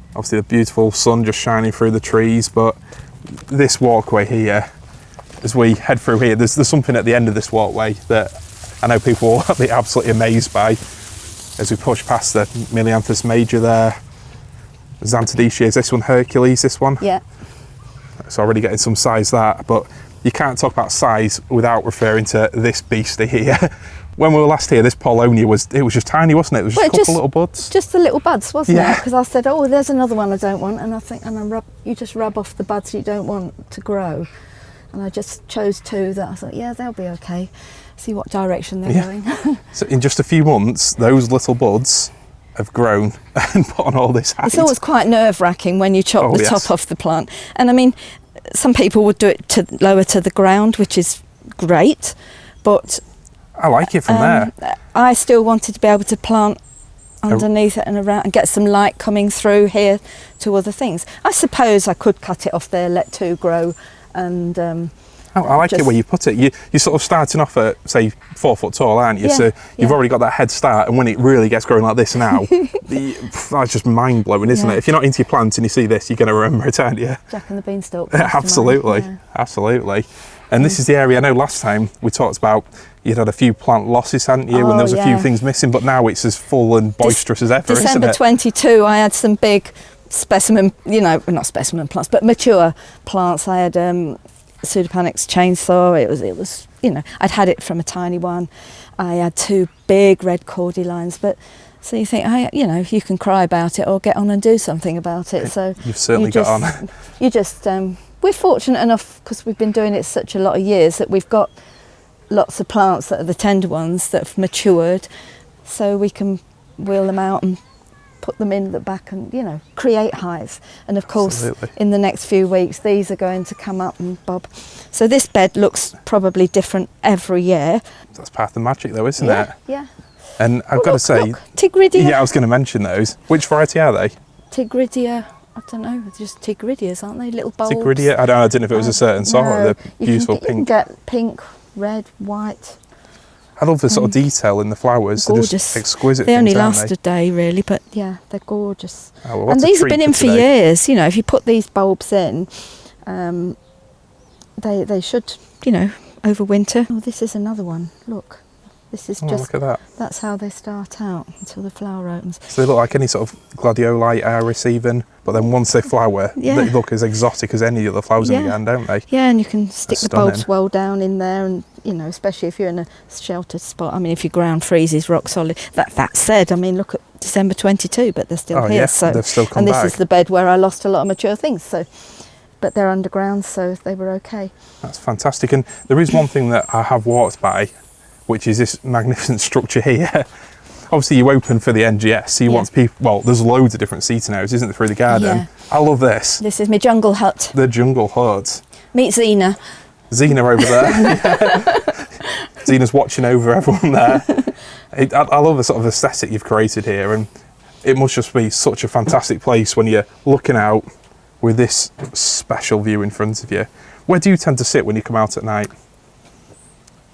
Obviously the beautiful sun just shining through the trees, but this walkway here, as we head through here, there's something at the end of this walkway that I know people will be absolutely amazed by as we push past the Mylianthus major there. Xanthodicia, is this one Hercules, this one? Yeah. It's already getting some size, that, but you can't talk about size without referring to this beastie here. When we were last here, this Paulownia was just tiny, wasn't it? It was just a couple little buds. Just the little buds, wasn't it? Because I said, oh, there's another one I don't want, and you just rub off the buds you don't want to grow. And I just chose two that I thought, they'll be okay. See what direction they're going. So in just a few months, those little buds have grown and put on all this height. It's always quite nerve-wracking when you chop the top off the plant. And I mean, some people would do it lower to the ground, which is great, but I like it from there. I still wanted to be able to plant underneath it and around and get some light coming through here to other things. I suppose I could cut it off there, let two grow, and I like it where you put it. You're sort of starting off at, say, 4 foot tall, aren't you? So you've already got that head start, and when it really gets growing like this now, that's just mind-blowing, isn't it? If you're not into your plants and you see this, you're going to remember it, aren't you? Jack and the Beanstalk. Absolutely, absolutely. And this is the area, I know last time we talked about, you'd had a few plant losses, hadn't you? And there was a few things missing, but now it's as full and boisterous as ever, isn't it? December 22, I had some big specimen, not specimen plants, but mature plants. I had Pseudopanax chainsaw. It was, I'd had it from a tiny one. I had two big red cordylines, but so you think, you can cry about it or get on and do something about it. So you've certainly got on. You just, we're fortunate enough because we've been doing it such a lot of years that we've got lots of plants that are the tender ones that have matured, so we can wheel them out and put them in the back and create hives. And of course in the next few weeks these are going to come up and bob. So this bed looks probably different every year. That's part of the magic though, isn't it? Yeah. And I've got to say, Tigridia. Yeah, I was going to mention those. Which variety are they? Tigridia. I don't know, just Tigridias, aren't they? Little bulbs. Tigridia? I don't know if it was a certain sort. The beautiful pink. You can get pink, red, white. I love the sort of detail in the flowers. Gorgeous. They're just exquisite. They only things, aren't last a day, really, but yeah, they're gorgeous. Oh, well, and what a these have treat been in for today. years. You know, if you put these bulbs in, they should, you know, overwinter. Oh, this is another one. Look, this is just. Look at that. That's how they start out until the flower opens. So they look like any sort of gladioli, iris even, but then once they flower, Yeah. they look as exotic as any other flowers in the garden, don't they? Yeah, and you can stick the stunning. bulbs well down in there, and you know, especially if you're in a sheltered spot. I mean, if your ground freezes rock solid. That said, I mean, look at December 22, but they're still here. Yeah, So, they've still come and this back. is the bed where I lost a lot of mature things. So, but they're underground, so they were okay. That's fantastic. And there is one thing that I have walked by, which is this magnificent structure here. Obviously, you open for the NGS, so you want people. Well, there's loads of different seating areas, isn't there, through the garden? Yeah. I love this. This is my jungle hut. The jungle hut. Meet Zena. Xena over there. Xena's watching over everyone there. I love the sort of aesthetic you've created here, and it must just be such a fantastic place when you're looking out with this special view in front of you. Where do you tend to sit when you come out at night?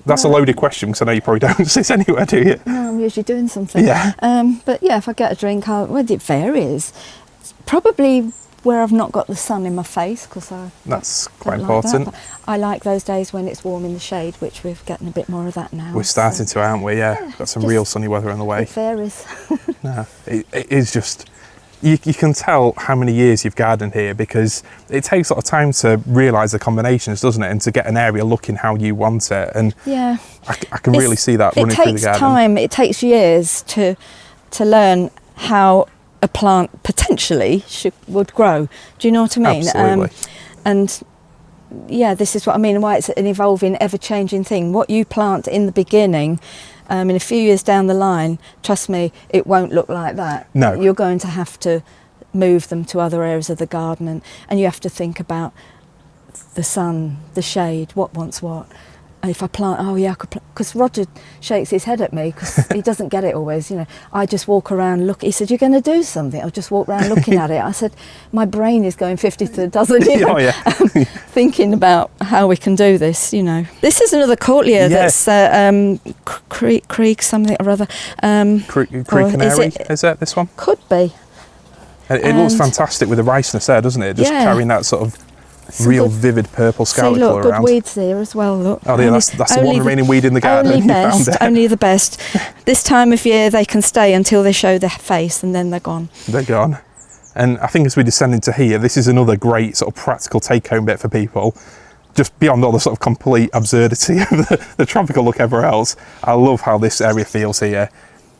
That's a loaded question, because I know you probably don't sit anywhere, do you? No, I'm usually doing something. Yeah. But yeah, if I get a drink, well, it varies. It's probably where I've not got the sun in my face, because That's quite don't important. Like that, but I like those days when it's warm in the shade, which we're getting a bit more of that now. We're starting to, aren't we? Yeah. Got some real sunny weather on the way. It varies. No, it is just, you can tell how many years you've gardened here, because it takes a lot of time to realise the combinations, doesn't it? And to get an area looking how you want it. And Yeah. I can really see that running through the garden. It takes time, it takes years to learn how a plant potentially would grow. Do you know what I mean? Absolutely. And yeah, this is what I mean, why it's an evolving, ever-changing thing. What you plant in the beginning, in a few years down the line, trust me, it won't look like that. No. You're going to have to move them to other areas of the garden, and you have to think about the sun, the shade, what wants what. And if I plant, I could plant, because Roger shakes his head at me because he doesn't get it always, you know. I just walk around, look, he said, you're going to do something? I'll just walk around looking at it. I said, my brain is going 50 to the dozen, you know, thinking about how we can do this, you know. This is another courtlia that's creek something or other. Creek Canary, is it this one? Could be. It looks fantastic with the riceness there, doesn't it? Just carrying that sort of real vivid purple scarlet colour good around. weeds there as well, look. Oh yeah, that's the one remaining weed in the garden. Only the best. This time of year they can stay until they show their face, and then they're gone. They're gone. And I think as we descend into here, this is another great sort of practical take-home bit for people. Just beyond all the sort of complete absurdity of the tropical look everywhere else, I love how this area feels here.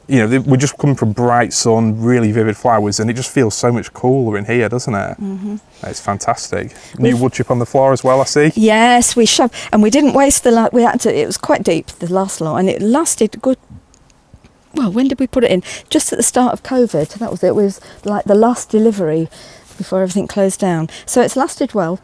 You know, we're just coming from bright sun, really vivid flowers, and it just feels so much cooler in here, doesn't it? Mm-hmm. It's fantastic. New wood chip on the floor as well, I see. Yes, we shoved, and we didn't waste the light. We had to. It was quite deep, the last lot, and it lasted good. Well, when did we put it in? Just at the start of COVID. That was it. It was like the last delivery before everything closed down. So it's lasted well.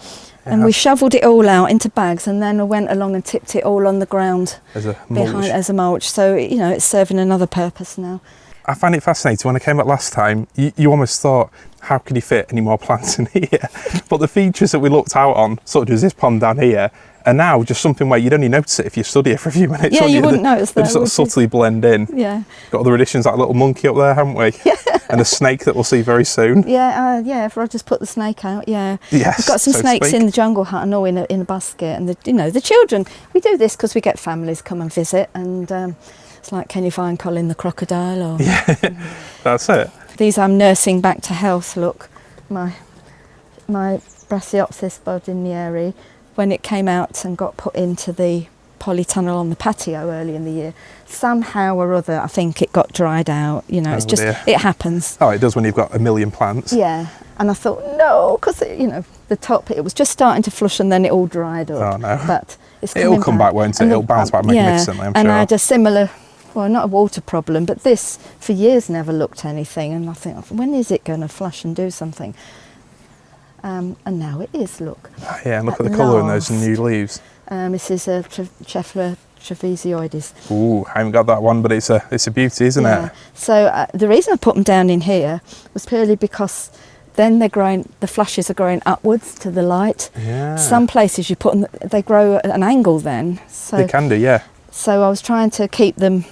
And we shoveled it all out into bags, and then I went along and tipped it all on the ground as a mulch. As a mulch. So, you know, it's serving another purpose now. I find it fascinating. When I came back last time, you almost thought, how can you fit any more plants in here? But the features that we looked out on, such as this pond down here, are now just something where you'd only notice it if you study it for a few minutes. Yeah, you wouldn't notice that. They just sort of subtly blend in. Yeah. Got other additions like a little monkey up there, haven't we? Yeah. And a snake that we'll see very soon. Yeah, if Roger's put the snake out, yeah. Yes, we've got some snakes in the jungle hut and all in a basket. And, the children, we do this because we get families come and visit. And it's like, can you find Colin the crocodile? Or, yeah, that's it. These I'm nursing back to health, look. My Brassaiopsis bud in the area, when it came out and got put into the polytunnel on the patio early in the year, somehow or other I think it got dried out, you know. It's just it happens. Oh, it does when you've got a million plants. Yeah, and I thought no, because the top, it was just starting to flush and then it all dried up. Oh no. But it'll come back, won't it? It'll bounce back magnificently, I'm sure. And I had a similar, well, not a water problem, but this for years never looked anything, and I think, when is it going to flush and do something? And now it is, look. Oh, yeah, and look at the colour in those new leaves. This is a Schefflera trapezoides. Ooh, I haven't got that one, but it's a beauty, isn't it? So the reason I put them down in here was purely because then they're growing, the flushes are growing upwards to the light. Yeah. Some places you put them, they grow at an angle then. So, They can do, yeah. so I was trying to keep them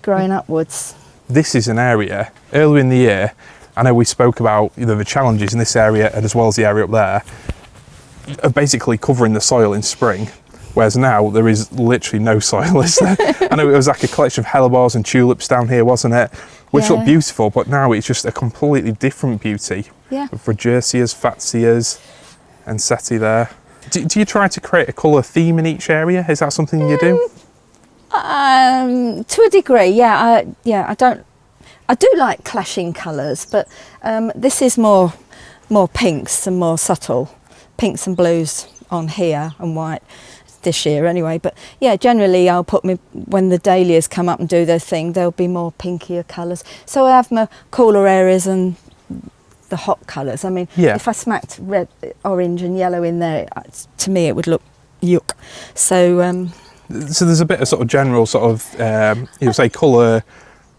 growing upwards. This is an area, earlier in the year, I know we spoke about the challenges in this area and as well as the area up there, of basically covering the soil in spring. Whereas now there is literally no soil, is there? I know it was like a collection of hellebores and tulips down here, wasn't it? Which looked beautiful, but now it's just a completely different beauty. Yeah. With Rodgersias, Fatsias, and Seti there. Do you try to create a colour theme in each area? Is that something you do? To a degree, yeah. I do like clashing colours, but this is more pinks and more subtle. Pinks and blues on here and white this year anyway, but yeah, generally I'll put when the dahlias come up and do their thing, there'll be more pinkier colours. So I have my cooler areas and the hot colours. I mean, if I smacked red, orange and yellow in there, to me it would look yuck. So there's a bit of sort of general sort of, you say colour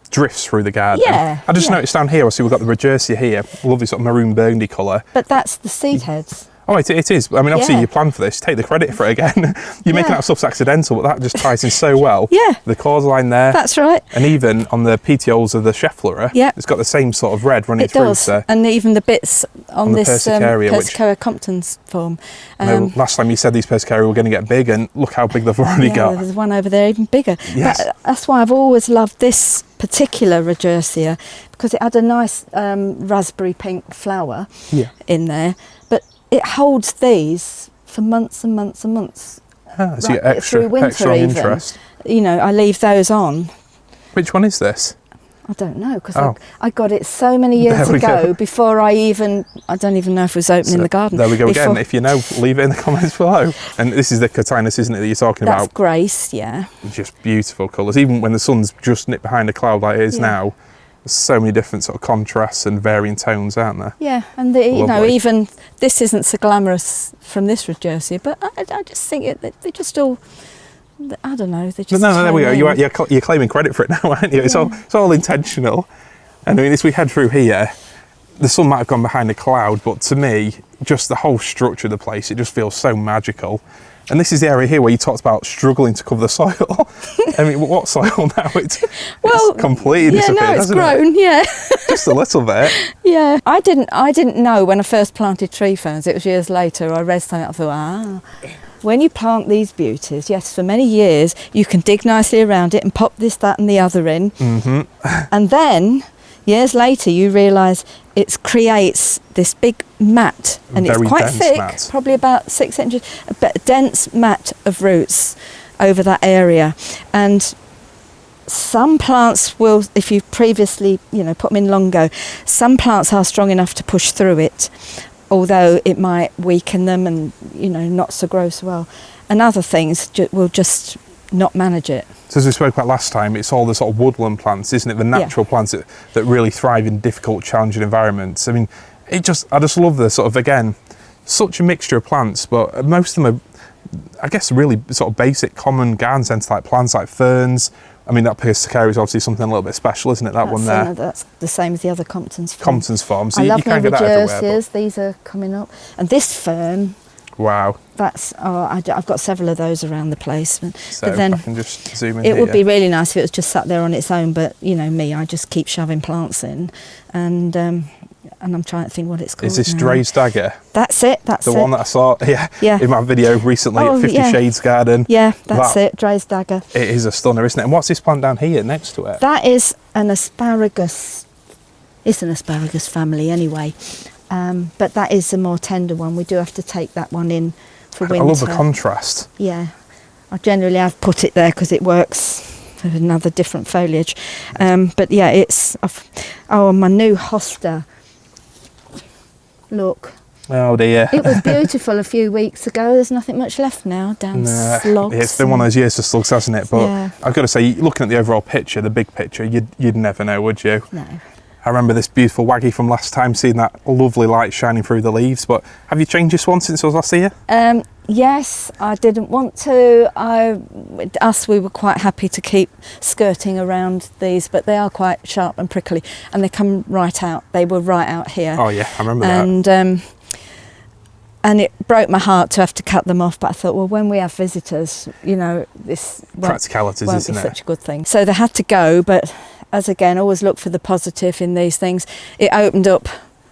drifts through the garden. Yeah. I just noticed down here, I see we've got the Rodgersia here, lovely sort of maroon burgundy colour. But that's the seed heads. Oh, it is. I mean, obviously you planned for this. Take the credit for it again. You're making that stuff's accidental, but that just ties in so well. Yeah. The cause line there. That's right. And even on the petioles of the Schefflera, it's got the same sort of red running through. It does. And even the bits on this Persicaria Compton's form. Last time you said these Persicaria were going to get big, and look how big they've already got. There's one over there even bigger. Yes. But that's why I've always loved this particular Rodgersia, because it had a nice raspberry pink flower in there. But it holds these for months and months and months. So you get through winter extra even. interest. You know, I leave those on. Which one is this? I don't know, because I got it so many years ago before I don't even know if it was open in the garden. There we go again. If you know, leave it in the comments below. And this is the Cotinus, isn't it, that you're talking about? That's Grace, yeah. Just beautiful colours. Even when the sun's just nipped behind a cloud like it is now, there's so many different sort of contrasts and varying tones, aren't there? Yeah, and even this isn't so glamorous from this Rodgersia, but I just think they just all, I don't know, they just. No, there we go. You're claiming credit for it now, aren't you? It's all intentional. And I mean, as we head through here, the sun might have gone behind a cloud, but to me, just the whole structure of the place, it just feels so magical. And this is the area here where you talked about struggling to cover the soil. I mean, what soil now? It's completely disappeared, no, it's hasn't grown, it? Just a little bit. Yeah, I didn't know when I first planted tree ferns. It was years later. I read something. I thought, when you plant these beauties, yes, for many years you can dig nicely around it and pop this, that, and the other in, and then years later you realise it creates this big mat, and it's quite thick, probably about 6 inches, a dense mat of roots over that area. And some plants will, if you've previously, put them in long ago, some plants are strong enough to push through it, although it might weaken them and, not so grow so well. And other things will just not manage it. So as we spoke about last time, it's all the sort of woodland plants, isn't it? The natural plants that really thrive in difficult, challenging environments. I mean, I just love the sort of, again, such a mixture of plants, but most of them are, I guess, really sort of basic, common garden centre type plants like ferns. I mean, that Persicaria is obviously something a little bit special, isn't it? That one there. That's the same as the other Compton's form. Compton's form. So I love you can't get that everywhere. These are coming up. And this fern. Wow. I've got several of those around the place. So but then I can just zoom in it here. would be really nice if it was just sat there on its own, but me, I just keep shoving plants in, and I'm trying to think what it's called. Is this now. Dre's Dagger? That's it. The one that I saw in my video recently at 50 Shades Garden. Yeah, that's it, Dre's Dagger. It is a stunner, isn't it? And what's this plant down here next to it? That is an asparagus. It's an asparagus family anyway. But that is a more tender one. We do have to take that one in for winter. I love the contrast. Yeah, I generally have put it there because it works with another different foliage. But yeah, it's my new hosta. Look. Oh dear. It was beautiful a few weeks ago. There's nothing much left now. Slugs. It's been one of those years for slugs, hasn't it? But I've got to say, looking at the overall picture, the big picture, you'd never know, would you? No. I remember this beautiful waggy from last time, seeing that lovely light shining through the leaves. But have you changed this one since I was last here? Yes, I didn't want to. We were quite happy to keep skirting around these, but they are quite sharp and prickly, and they come right out. They were right out here. Oh yeah, I remember that. And it broke my heart to have to cut them off, but I thought, well, when we have visitors, you know, this practicalities, won't isn't be it? such a good thing. So they had to go, but as again, always look for the positive in these things. It opened up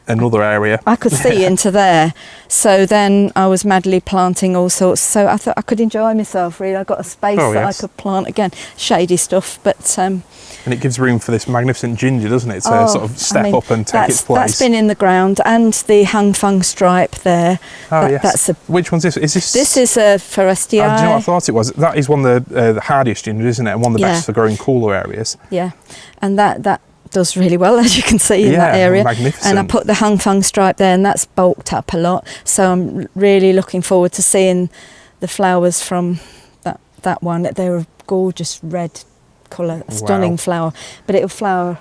another area. I could see into there. So then I was madly planting all sorts. So I thought I could enjoy myself, really. I got a space that I could plant, again, shady stuff, but... and it gives room for this magnificent ginger, doesn't it, to sort of step up and take its place. That's been in the ground, and the hung fung stripe there. Oh, yes. Which one's this? This is a Forestii. Do you know what I thought it was? That is one of the hardiest ginger, isn't it? And one of the best for growing cooler areas. Yeah, and that does really well, as you can see in that area. Magnificent. And I put the hung fung stripe there, and that's bulked up a lot. So I'm really looking forward to seeing the flowers from that one. They're a gorgeous red colour, stunning flower, but it'll flower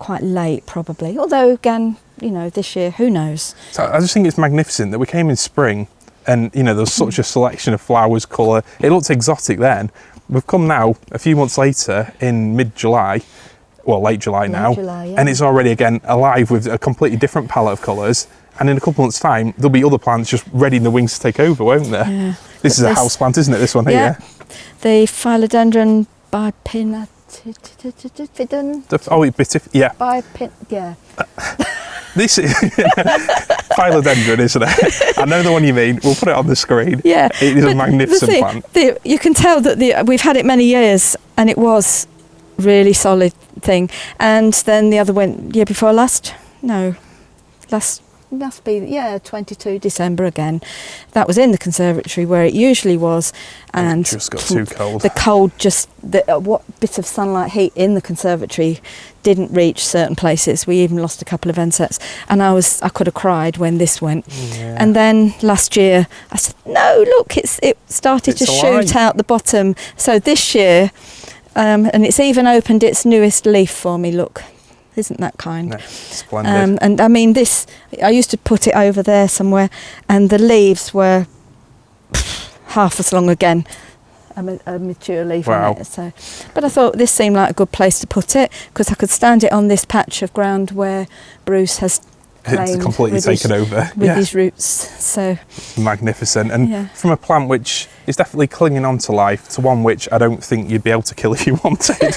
quite late probably. Although again, you know, this year, who knows? So I just think it's magnificent that we came in spring, and you know, there's such a selection of flowers, colour. It looked exotic then. We've come now a few months later in mid-July. Well, late July now, and it's already again alive with a completely different palette of colours. And in a couple of months' time, there'll be other plants just ready in the wings to take over, won't there? Yeah. This is a house plant, isn't it? This one here. The philodendron bipinnatifidum. This is philodendron, isn't it? I know the one you mean. We'll put it on the screen. Yeah, it is a magnificent plant. You can tell that we've had it many years, and it was really solid thing. And then the other went year before last must be 22 December again. That was in the conservatory where it usually was, and it just got too cold. The cold, what bit of sunlight heat in the conservatory didn't reach certain places. We even lost a couple of insects, and I could have cried when this went. Yeah. And then last year I said, no, look, it started to shoot out the bottom. So this year, and it's even opened its newest leaf for me, look. Isn't that kind? No, splendid. And I mean, I used to put it over there somewhere, and the leaves were half as long again, a mature leaf on it. So, but I thought this seemed like a good place to put it, because I could stand it on this patch of ground where Bruce has it's completely taken over with his roots. So magnificent, and from a plant which is definitely clinging on to life to one which I don't think you'd be able to kill if you wanted.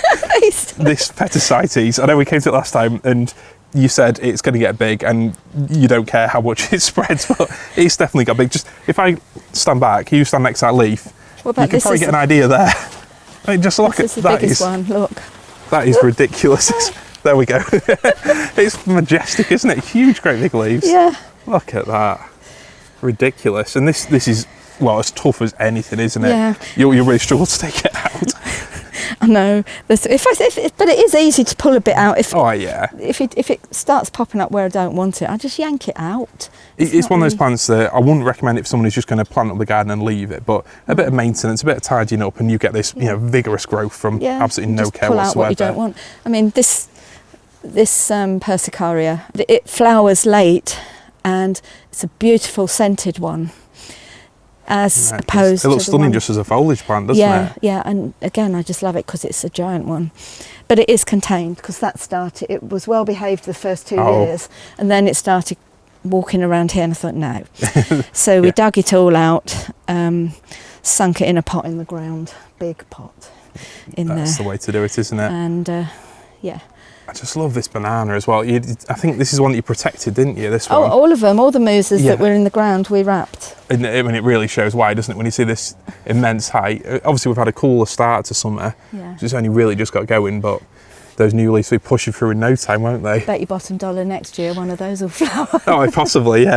This Petasites, I know we came to it last time and you said it's going to get big and you don't care how much it spreads, but it's definitely got big. Just if I stand back, you stand next to that leaf, you can probably get an idea there. I mean, just look at that. The biggest one, look. That is ridiculous. There we go. It's majestic, isn't it? Huge, great big leaves. Yeah. Look at that. Ridiculous. And this is, well, as tough as anything, isn't it? Yeah. You really struggle to take it out. I know. But it is easy to pull a bit out. If it starts popping up where I don't want it, I just yank it out. It's one of those plants that I wouldn't recommend if someone is just going to plant up the garden and leave it, but a bit of maintenance, a bit of tidying up, and you get this vigorous growth from absolutely no care pull whatsoever. Out what you don't want. I mean, this Persicaria, it flowers late, and it's a beautiful scented one. As opposed to it looks stunning just as a foliage plant, doesn't it? Yeah, and again, I just love it because it's a giant one. But it is contained, because it was well behaved the first 2 years, and then it started walking around here, and I thought, no. So we dug it all out, sunk it in a pot in the ground, big pot in there. That's the way to do it, isn't it? And I just love this banana as well. I think this is one that you protected, didn't you, this one? Oh, all of them, all the Musas that were in the ground, we wrapped. And I mean, it really shows why, doesn't it, when you see this immense height. Obviously, we've had a cooler start to summer, so it's only really just got going, but those new leaves will be pushing through in no time, won't they? Bet your bottom dollar next year one of those will flower. Oh, possibly.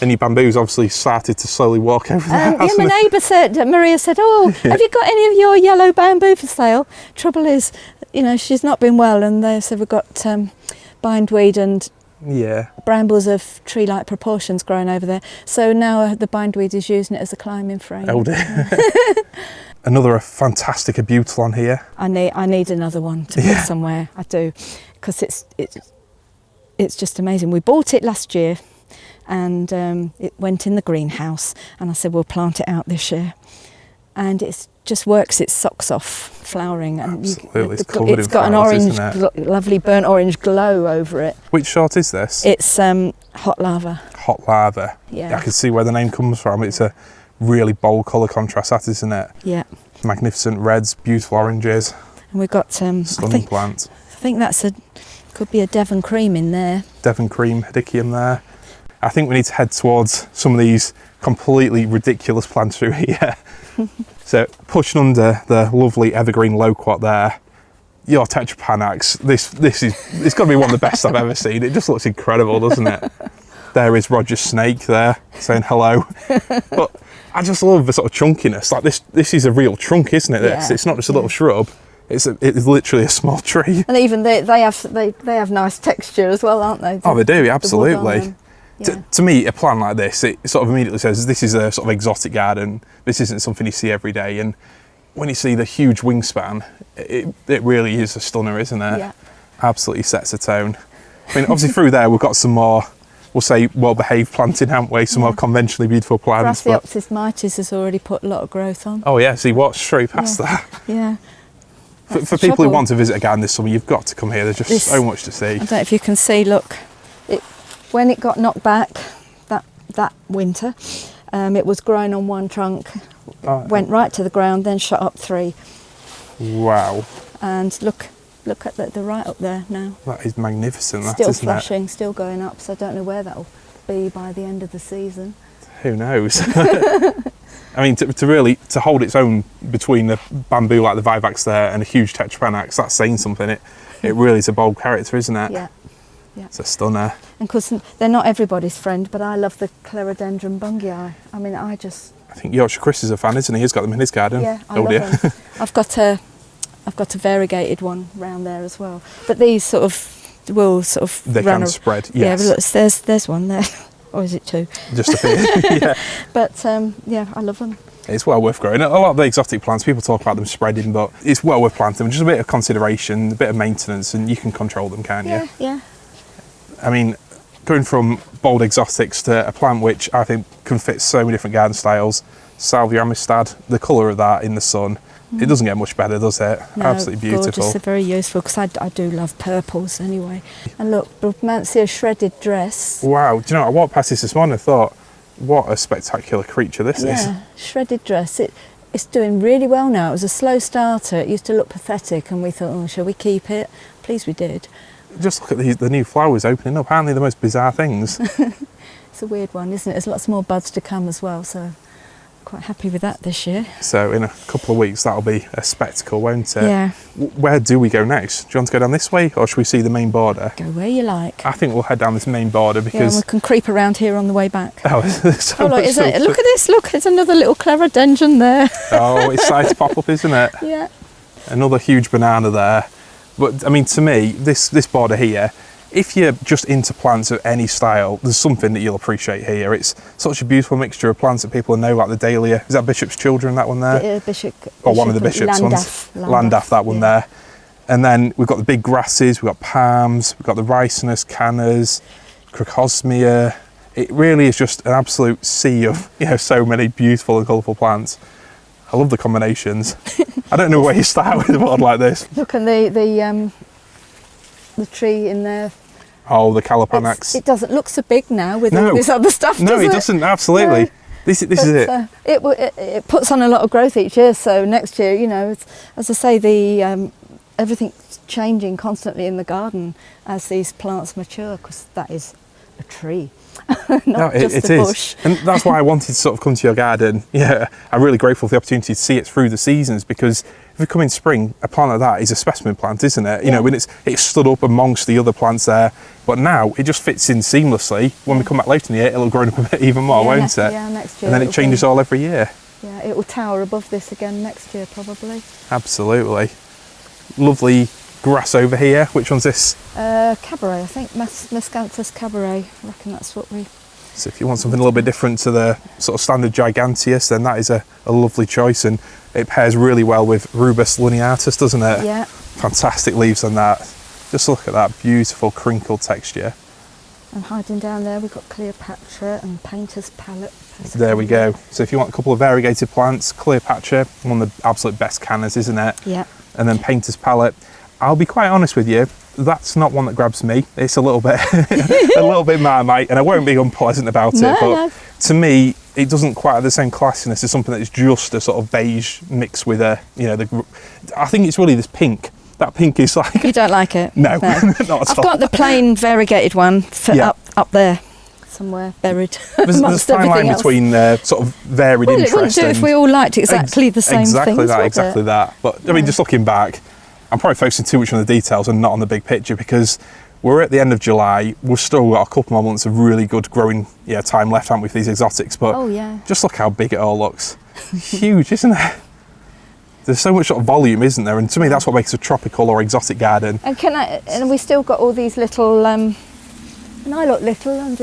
And your bamboo's obviously started to slowly walk over there. Yeah, my neighbour said, Maria said, have you got any of your yellow bamboo for sale? Trouble is, she's not been well, and they said we've got bindweed and brambles of tree-like proportions growing over there. So now the bindweed is using it as a climbing frame. Oh dear. Another fantastic Abutilon here. I need another one to put somewhere. I do, because it's just amazing. We bought it last year, and it went in the greenhouse, and I said we'll plant it out this year, and it just works its socks off flowering, and Absolutely, it's got an orange, lovely burnt orange glow over it. Which sort is this? It's hot lava. Hot lava. Yeah. I can see where the name comes from. It's a really bold colour contrast, that isn't it? Yeah. Magnificent reds, beautiful oranges. And we've got stunning plants. I think could be a Devon cream in there. Devon cream, Hedychium there. I think we need to head towards some of these completely ridiculous plants through here. So pushing under the lovely evergreen loquat there, your Tetrapanax, it's got to be one of the best I've ever seen. It just looks incredible, doesn't it? There is Roger's snake there saying hello. But I just love the sort of chunkiness. Like this is a real trunk, isn't it? Yeah. It's not just a little shrub. It's literally a small tree. And even they have nice texture as well, aren't they? Oh, they do, absolutely. Yeah. To me, a plant like this, it sort of immediately says this is a sort of exotic garden. This isn't something you see every day. And when you see the huge wingspan, it really is a stunner, isn't it? Yeah. Absolutely sets a tone. I mean, obviously through there we've got some more, we'll say, well-behaved planting, haven't we? Some more conventionally beautiful plants. Brassaiopsis mitis has already put a lot of growth on. Oh yeah, see what's straight past that. Yeah. For people who want to visit a garden this summer, you've got to come here. There's just so much to see. I don't know if you can see, look, when it got knocked back that winter, it was growing on one trunk, went right to the ground, then shot up 3. Wow. And look at the right up there now. That is magnificent, Still isn't flashing, still going up, so I don't know where that'll be by the end of the season. Who knows? I mean, to hold its own between the bamboo like the vivax there and a huge Tetrapanax, that's saying something. It really is a bold character, isn't it? Yeah. Yeah. It's a stunner. And because they're not everybody's friend, but I love the Clerodendron bungii. I mean, I think Yorkshire Chris is a fan, isn't he? He's got them in his garden. Yeah, I love them. I've got a variegated one round there as well. But these will They can spread, yes. Yeah, but look, there's one there. Or is it 2? Just appeared, yeah. But yeah, I love them. It's well worth growing. A lot of the exotic plants, people talk about them spreading, but it's well worth planting. Just a bit of consideration, a bit of maintenance, and you can control them, can't you? Yeah. I mean, going from bold exotics to a plant which I think can fit so many different garden styles, Salvia amistad, the colour of that in the sun, it doesn't get much better, does it? No, absolutely beautiful. Gorgeous, they're very useful, because I do love purples anyway. And look, Brugmansias shredded dress. Wow, do you know, I walked past this morning and thought, what a spectacular creature this is. Yeah, shredded dress. It's doing really well now. It was a slow starter. It used to look pathetic, and we thought, oh, shall we keep it? Please, we did. Just look at the new flowers opening up, aren't they the most bizarre things? It's a weird one, isn't it? There's lots more buds to come as well, so quite happy with that this year. So in a couple of weeks that'll be a spectacle, won't it? Yeah. Where do we go next? Do you want to go down this way, or should we see the main border? Go where you like. I think we'll head down this main border because... Yeah, and we can creep around here on the way back. Oh, so look, look at this, look, there's another little Clerodendron there. Oh, it's starting to pop up, isn't it? Yeah. Another huge banana there. But I mean, to me, this border here, if you're just into plants of any style, there's something that you'll appreciate here. It's such a beautiful mixture of plants that people know, like the Dahlia. Is that Bishop's Children, that one there? Or one of the Bishop's ones? Landaf, that one there. And then we've got the big grasses, we've got palms, we've got the ricinus, cannas, crocosmia. It really is just an absolute sea of, so many beautiful and colourful plants. I love the combinations. I don't know where you start with a board like this. Look, and the tree in there. Oh, the Colocasia. It doesn't look so big now with all this other stuff, No, it doesn't, absolutely. No. This is it. It puts on a lot of growth each year, so next year, as I say, everything's changing constantly in the garden as these plants mature, because that is a tree. Not just a bush. And that's why I wanted to sort of come to your garden. Yeah, I'm really grateful for the opportunity to see it through the seasons, because if we come in spring, a plant like that is a specimen plant, isn't it? When it's stood up amongst the other plants there, but now it just fits in seamlessly. When we come back later in the year, it'll grow up a bit even more, won't it? Yeah, next year. And then it changes all every year. Yeah, it will tower above this again next year probably. Absolutely. Lovely grass over here. Which one's this? Cabaret, I think. Miscanthus cabaret. I reckon that's what we... So if you want something a little bit different to the sort of standard giganteus, then that is a lovely choice, and it pairs really well with Rubus lineatus, doesn't it? Yeah. Fantastic leaves on that. Just look at that beautiful crinkled texture. And hiding down there, we've got Cleopatra and Painter's Palette. There we go. So if you want a couple of variegated plants, Cleopatra, one of the absolute best Cannas, isn't it? Yeah. And then Painter's Palette. I'll be quite honest with you, that's not one that grabs me. It's a little bit a little bit Marmite, and I won't be unpleasant about it, but to me it doesn't quite have the same classiness as something that's just a sort of beige mixed with a, you know, I think it's really this pink. That pink is like... You don't like it? No, not at all. I've got the plain variegated one for up there somewhere, buried. There's a fine line between sort of varied interest. It wouldn't do if we all liked exactly the same things. Exactly that. But I mean, just looking back, I'm probably focusing too much on the details and not on the big picture, because we're at the end of July. We've still got a couple more months of really good growing time left, haven't we, for these exotics? But just look how big it all looks. Huge, isn't it? There's so much sort of volume, isn't there? And to me, that's what makes a tropical or exotic garden. And we still got all these little, and I look little, and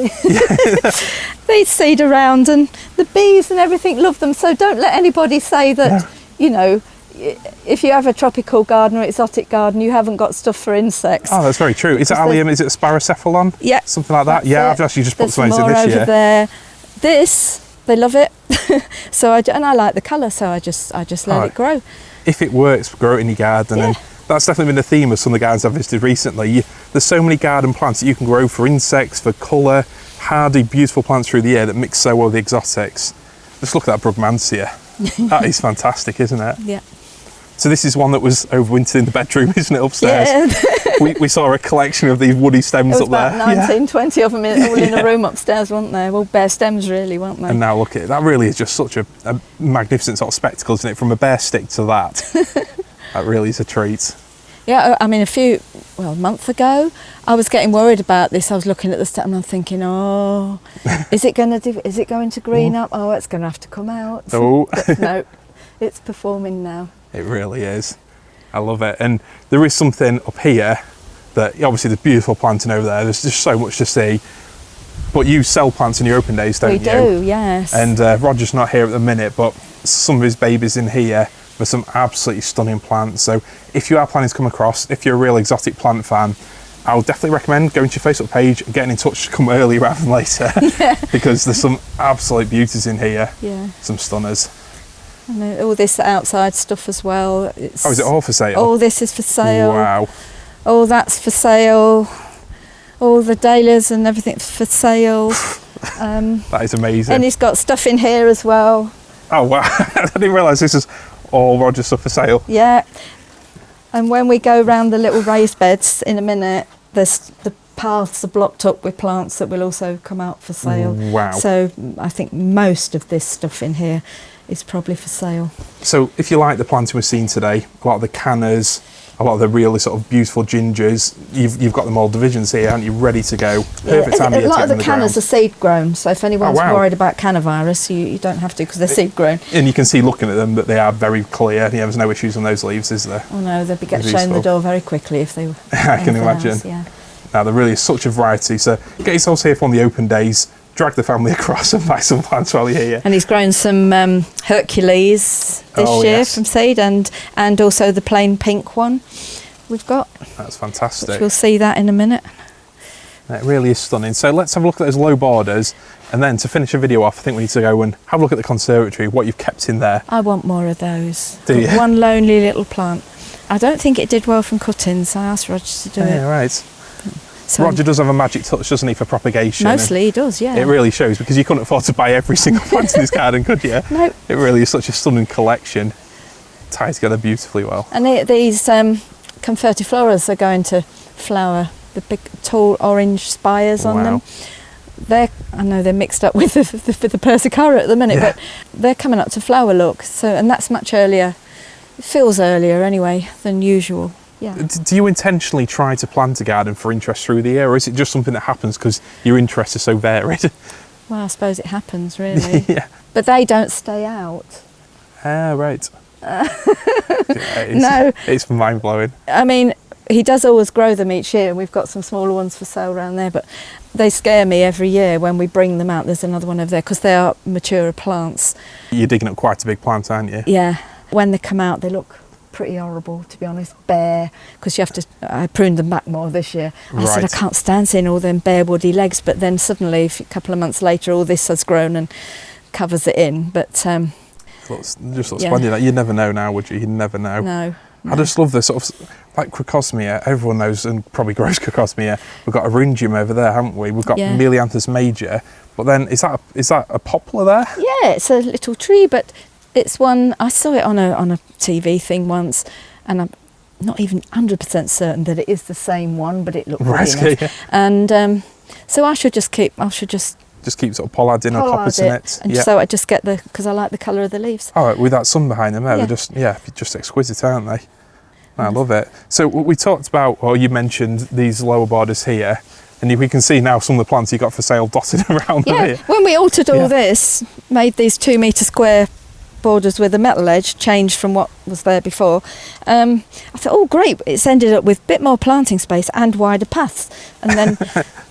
they seed around, and the bees and everything love them. So don't let anybody say that, you know, if you have a tropical garden or exotic garden, you haven't got stuff for insects. Oh, that's very true. Is it allium? Is it a Sparocephalon? Yeah. Something like that? Yeah, I've actually just put some in this over year. There. This, they love it. So I like the colour, so I just let it grow. If it works, grow it in your garden. And that's definitely been the theme of some of the gardens I've visited recently. There's so many garden plants that you can grow for insects, for colour, hardy, beautiful plants through the year that mix so well with the exotics. Just look at that Brugmansia. That is fantastic, isn't it? Yeah. So this is one that was overwintered in the bedroom, isn't it, upstairs? Yeah. we saw a collection of these woody stems up there. There was about 19, 20 of them all in a room upstairs, weren't there? Well, bare stems really, weren't they? And now look at it. That really is just such a magnificent sort of spectacle, isn't it? From a bare stick to that. That really is a treat. Yeah, I mean, a month ago, I was getting worried about this. I was looking at the stem and I'm thinking, is it going to green up? Oh, it's going to have to come out. Oh. But no, it's performing now. It really is. I love it. And there is something up here that, obviously there's beautiful planting over there. There's just so much to see. But you sell plants in your open days, don't you? We do, yes. And Roger's not here at the minute, but some of his babies in here with some absolutely stunning plants. So if you are planning to come across, if you're a real exotic plant fan, I would definitely recommend going to your Facebook page and getting in touch to come early rather than later. Because there's some absolute beauties in here. Yeah. Some stunners. And all this outside stuff as well. Is it all for sale? All this is for sale. Wow. All that's for sale. All the Dahlias and everything's for sale. That is amazing. And he's got stuff in here as well. Oh wow, I didn't realise this is all Roger's stuff for sale. Yeah. And when we go round the little raised beds in a minute, the paths are blocked up with plants that will also come out for sale. Wow. So I think most of this stuff in here is probably for sale. So if you like the planting we've seen today, a lot of the Cannas, a lot of the really sort of beautiful gingers, you've got them all divisions here, aren't you, ready to go? Perfect time of year to get them in the ground. A lot of the Cannas are seed grown, so if anyone's worried about Canna virus, you don't have to, because they're seed grown. And you can see looking at them that they are very clear. Yeah, there's no issues on those leaves, is there? Oh no, they'd get shown the door very quickly if they were. I can imagine. Yeah. Now there really is such a variety, so get yourselves here for on the open days. Drag the family across and buy some plants while you're here. And he's grown some Hercules this year from seed, and also the plain pink one we've got. That's fantastic. Which we'll see that in a minute. It really is stunning. So let's have a look at those low borders, and then to finish the video off, I think we need to go and have a look at the conservatory, what you've kept in there. I want more of those. Do you? One lonely little plant. I don't think it did well from cuttings. I asked Roger to do it. Yeah, right. So Roger does have a magic touch, doesn't he, for propagation? Mostly he does, yeah. It really shows, because you couldn't afford to buy every single plant in this garden, could you? No. It really is such a stunning collection. Tied together beautifully well. And these convertifloras are going to flower, the big tall orange spires on them. I know they're mixed up with the persicara at the minute, but they're coming up to flower look. So, and that's much earlier. It feels earlier anyway than usual. Yeah. Do you intentionally try to plant a garden for interest through the year, or is it just something that happens because your interests are so varied? Well, I suppose it happens, really. Yeah. But they don't stay out. Ah, right. No. It's mind-blowing. I mean, he does always grow them each year, and we've got some smaller ones for sale around there, but they scare me every year when we bring them out. There's another one over there, because they are mature plants. You're digging up quite a big plant, aren't you? Yeah. When they come out, they look pretty horrible, to be honest, bare, because you have to, I pruned them back more this year. I said, I can't stand seeing all them bare woody legs, but then suddenly, a couple of months later, all this has grown and covers it in, but... just looks splendid. You'd never know now, would you? You'd never know. No. I just love this sort of, like Cocosmia, everyone knows and probably grows Cocosmia. We've got Arundium over there, haven't we? We've got Melianthus major, but then is that a poplar there? Yeah, it's a little tree, but it's one, I saw it on a TV thing once, and I'm not even 100% certain that it is the same one, but it looked really nice. And so I should just keep sort of pollarding or coppicing it. And so I just get because I like the colour of the leaves. Oh, with that sun behind them there, they're just exquisite, aren't they? I love it. So we talked about, or you mentioned these lower borders here, and we can see now some of the plants you got for sale dotted around them here. When we altered all this, made these 2 metre square borders with a metal edge, changed from what was there before, I thought, oh great, it's ended up with a bit more planting space and wider paths, and then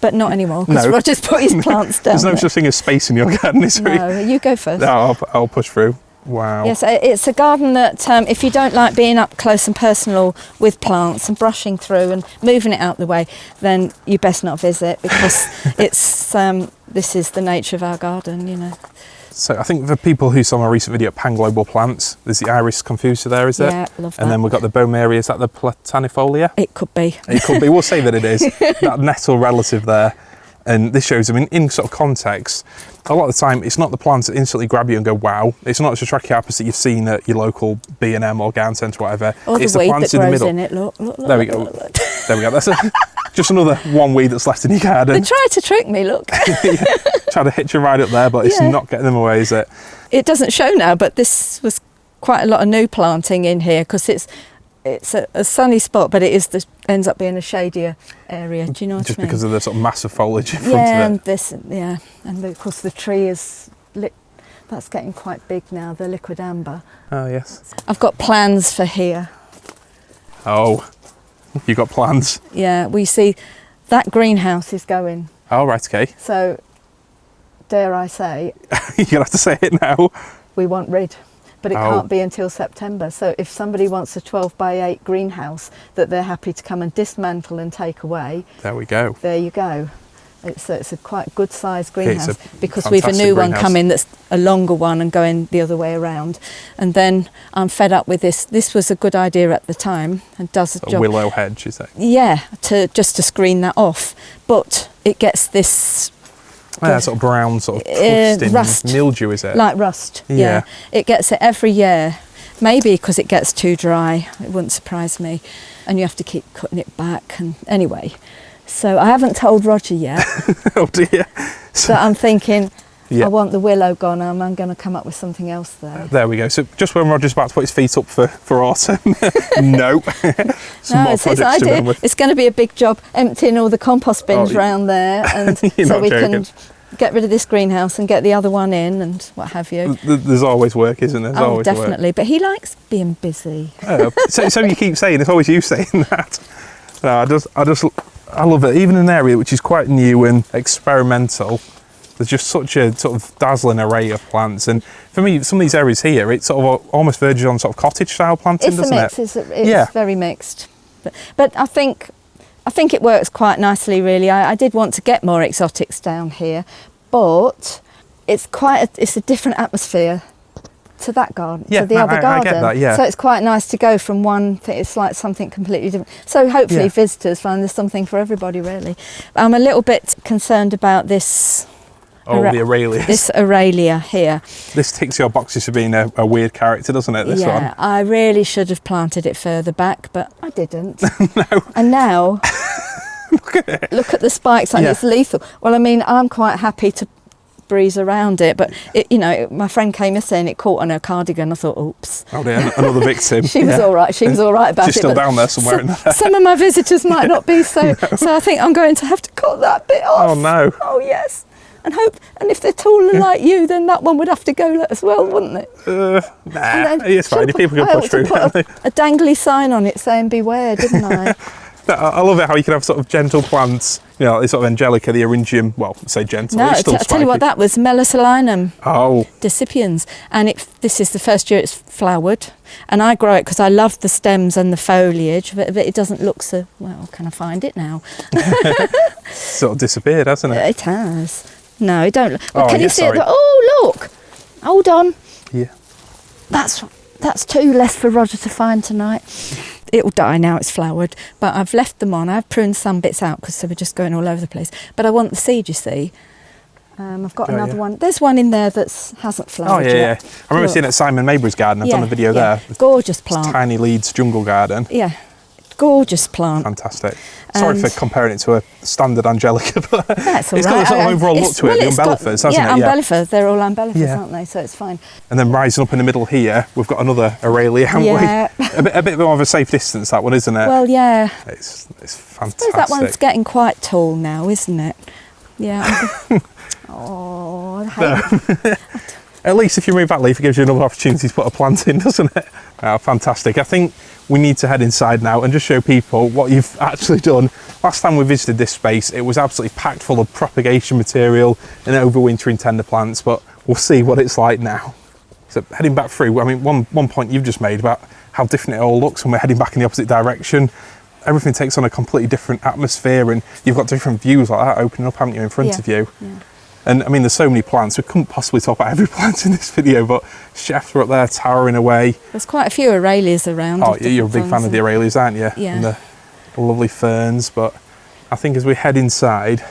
but not anymore, because Roger's put his plants down. There's no such thing as space in your garden, is there? No, you go first. No, I'll push through. Wow. Yes, it's a garden that if you don't like being up close and personal with plants and brushing through and moving it out the way, then you best not visit, because it's this is the nature of our garden, you know. So I think for people who saw my recent video at Panglobal Plants, there's the Iris confusa there, is it? Yeah, love that. And then we've got the Bromeliad, is that the platanifolia? It could be. It could be, we'll say that it is. That nettle relative there. And this shows, I mean, in sort of context, a lot of the time, it's not the plants that instantly grab you and go, wow. It's not just a Trachyapis that you've seen at your local B&M or garden centre or whatever. Or it's the the weed plants that in the grows middle. in it, look. There we go. There we go. That's just another one weed that's left in your garden. They try to trick me, look. Try to hitch a ride up there, but it's not getting them away, is it? It doesn't show now, but this was quite a lot of new planting in here, because it's a sunny spot, but it ends up being a shadier area. Do you know what I mean? Just because of the sort of massive foliage in front of it. And of course the tree is that's getting quite big now. The liquid amber. Oh yes. I've got plans for here. Oh, you got plans? Yeah, we see that greenhouse is going. Oh right, okay. So, dare I say? You're gonna have to say it now. We want rid. But it can't be until September. So if somebody wants a 12x8 greenhouse that they're happy to come and dismantle and take away, there we go. There you go. It's a quite good sized greenhouse, because we've a new one coming that's a longer one and going the other way around. And then I'm fed up with this. This was a good idea at the time and does a job. Willow hedge, is it? Yeah, just to screen that off. But it gets this. Sort of brown, sort of twisting rust. Mildew, is it? Like rust, yeah. It gets it every year, maybe because it gets too dry, it wouldn't surprise me. And you have to keep cutting it back, and anyway. So I haven't told Roger yet. Oh dear. So I'm thinking, I want the willow gone, I'm going to come up with something else there. There we go. So just when Roger's about to put his feet up for autumn. No. It's going to be a big job emptying all the compost bins around there, and so we can get rid of this greenhouse and get the other one in and what have you. There's always work, isn't there? There's always definitely. Work. But he likes being busy. So you keep saying, it's always you saying that. No, I love it. Even in an area which is quite new and experimental, there's just such a sort of dazzling array of plants. And for me, some of these areas here, it's sort of almost verges on sort of cottage style planting, doesn't it? It's very mixed. But I think it works quite nicely, really. I did want to get more exotics down here, but it's a different atmosphere to that garden, to the other garden. I get that, So it's quite nice to go from one thing, it's like something completely different. So hopefully visitors find there's something for everybody, really. I'm a little bit concerned about this. The Aralias. This Aralia here. This ticks your boxes for being a weird character, doesn't it, this one? Yeah, I really should have planted it further back, but I didn't. No. And now, look at the spikes, and it's lethal. Well, I mean, I'm quite happy to breeze around it, but my friend came in saying it caught on her cardigan. I thought, oops. Oh dear, another victim. She was all right. She was all right about She's it. She's still down there somewhere in there. Some of my visitors might not be so. No. So I think I'm going to have to cut that bit off. Oh no. Oh yes. And if they're taller like you, then that one would have to go as well, wouldn't it? Nah, it's fine. People can push through. I put a dangly sign on it saying "Beware," didn't I? I love it how you can have sort of gentle plants You know, it's sort of Angelica, the Eryngium, well, say gentle. No, it's still I'll tell you what, that was Melasolinum decipiens. And this is the first year it's flowered. And I grow it because I love the stems and the foliage, but it doesn't look so, well, can I find it now? Sort of disappeared, hasn't it? It has. No, it don't. Well, can you see sorry. it? Oh, look. Hold on. Yeah. That's two less for Roger to find tonight. It'll die now, it's flowered. But I've left them on. I've pruned some bits out because they were just going all over the place. But I want the seed, you see. I've got another one. There's one in there that hasn't flowered yet. I remember seeing it at Simon Maybury's garden. I've done a video there. Gorgeous plant. Tiny Leeds jungle garden. Yeah, gorgeous plant. Fantastic. Sorry for comparing it to a standard Angelica, but that's all it's right. got a sort of overall look to it, the umbellifers, hasn't it? Yeah, umbellifers. They're all umbellifers, aren't they? So it's fine. And then rising up in the middle here, we've got another Aralia, haven't we? A bit more of a safe distance, that one, isn't it? Well, yeah. It's fantastic. I suppose that one's getting quite tall now, isn't it? Yeah. Oh, I hate At least if you remove that leaf, it gives you another opportunity to put a plant in, doesn't it? Oh, fantastic. I think we need to head inside now and just show people what you've actually done. Last time we visited this space, it was absolutely packed full of propagation material and overwintering tender plants, but we'll see what it's like now. So heading back through, I mean, one point you've just made about how different it all looks when we're heading back in the opposite direction. Everything takes on a completely different atmosphere and you've got different views like that opening up, haven't you, in front of you? Yeah. And I mean, there's so many plants, we couldn't possibly talk about every plant in this video, but Schefflera up there towering away. There's quite a few Aralias around. Oh, you're a big fan of the Aralias, aren't you? Yeah. And the lovely ferns, but I think as we head inside,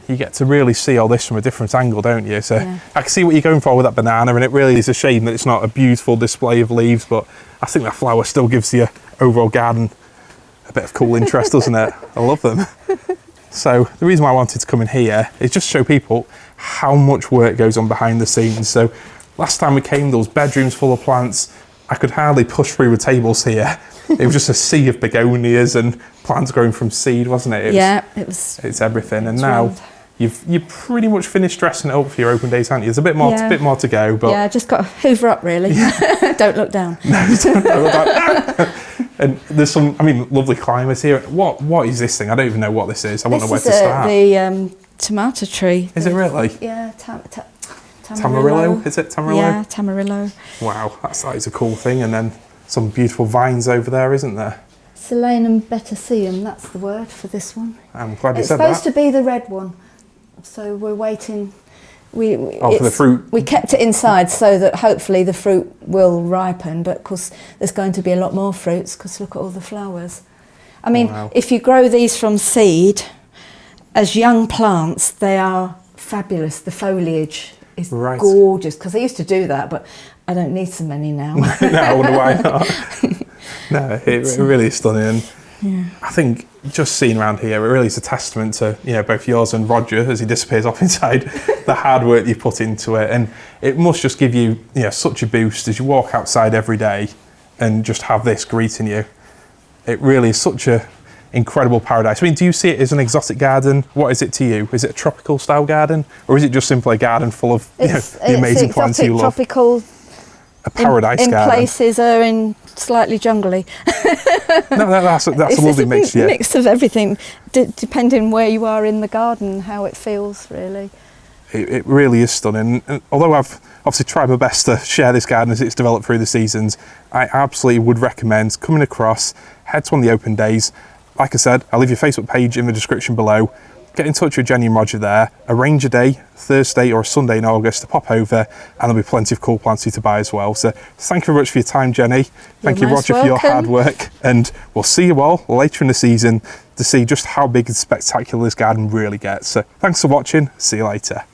you get to really see all this from a different angle, don't you? So I can see what you're going for with that banana, and it really is a shame that it's not a beautiful display of leaves, but I think that flower still gives the overall garden a bit of cool interest, doesn't it? I love them. So the reason why I wanted to come in here is just show people how much work goes on behind the scenes. So last time we came, there was bedrooms full of plants. I could hardly push through the tables here. It was just a sea of begonias and plants growing from seed, wasn't it? It's everything. And now you've pretty much finished dressing it up for your open days, haven't you? There's a bit more to go. But yeah, just got to hoover up really. Don't look down. No, don't look down. And there's some, I mean, lovely climbers here. What is this thing? I don't even know what this is. I won't know where to start. The tomato tree. Is it really? Yeah, Tamarillo. Is it Tamarillo? Yeah, Tamarillo. Wow, that is a cool thing. And then some beautiful vines over there, isn't there? Solanum betaceum, that's the word for this one. I'm glad you said that. It's supposed to be the red one. So we're waiting. For the fruit. We kept it inside so that hopefully the fruit will ripen, but of course there's going to be a lot more fruits because look at all the flowers. I mean, if you grow these from seed as young plants, they are fabulous. The foliage is gorgeous because I used to do that, but I don't need so many now. No, I wonder why not. No, it really is stunning. And I think just seeing around here, it really is a testament to both yours and Roger as he disappears off inside, the hard work you put into it, and it must just give you such a boost as you walk outside every day and just have this greeting you. It really is such a incredible paradise. I mean, do you see it as an exotic garden? What is it to you? Is it a tropical style garden, or is it just simply a garden full of the amazing plants you love? Tropical. A paradise garden. In places are in slightly jungly. No, that's a lovely mix. Yeah, mix of everything, depending where you are in the garden, how it feels really. It really is stunning. And although I've obviously tried my best to share this garden as it's developed through the seasons, I absolutely would recommend coming across, head to one of the open days. Like I said, I'll leave your Facebook page in the description below. Get in touch with Jenny and Roger there, arrange a day, Thursday or a Sunday in August to pop over, and there'll be plenty of cool plants for you to buy as well. So thank you very much for your time, Jenny. Thank you, Roger, for your hard work, and we'll see you all later in the season to see just how big and spectacular this garden really gets. So thanks for watching, see you later.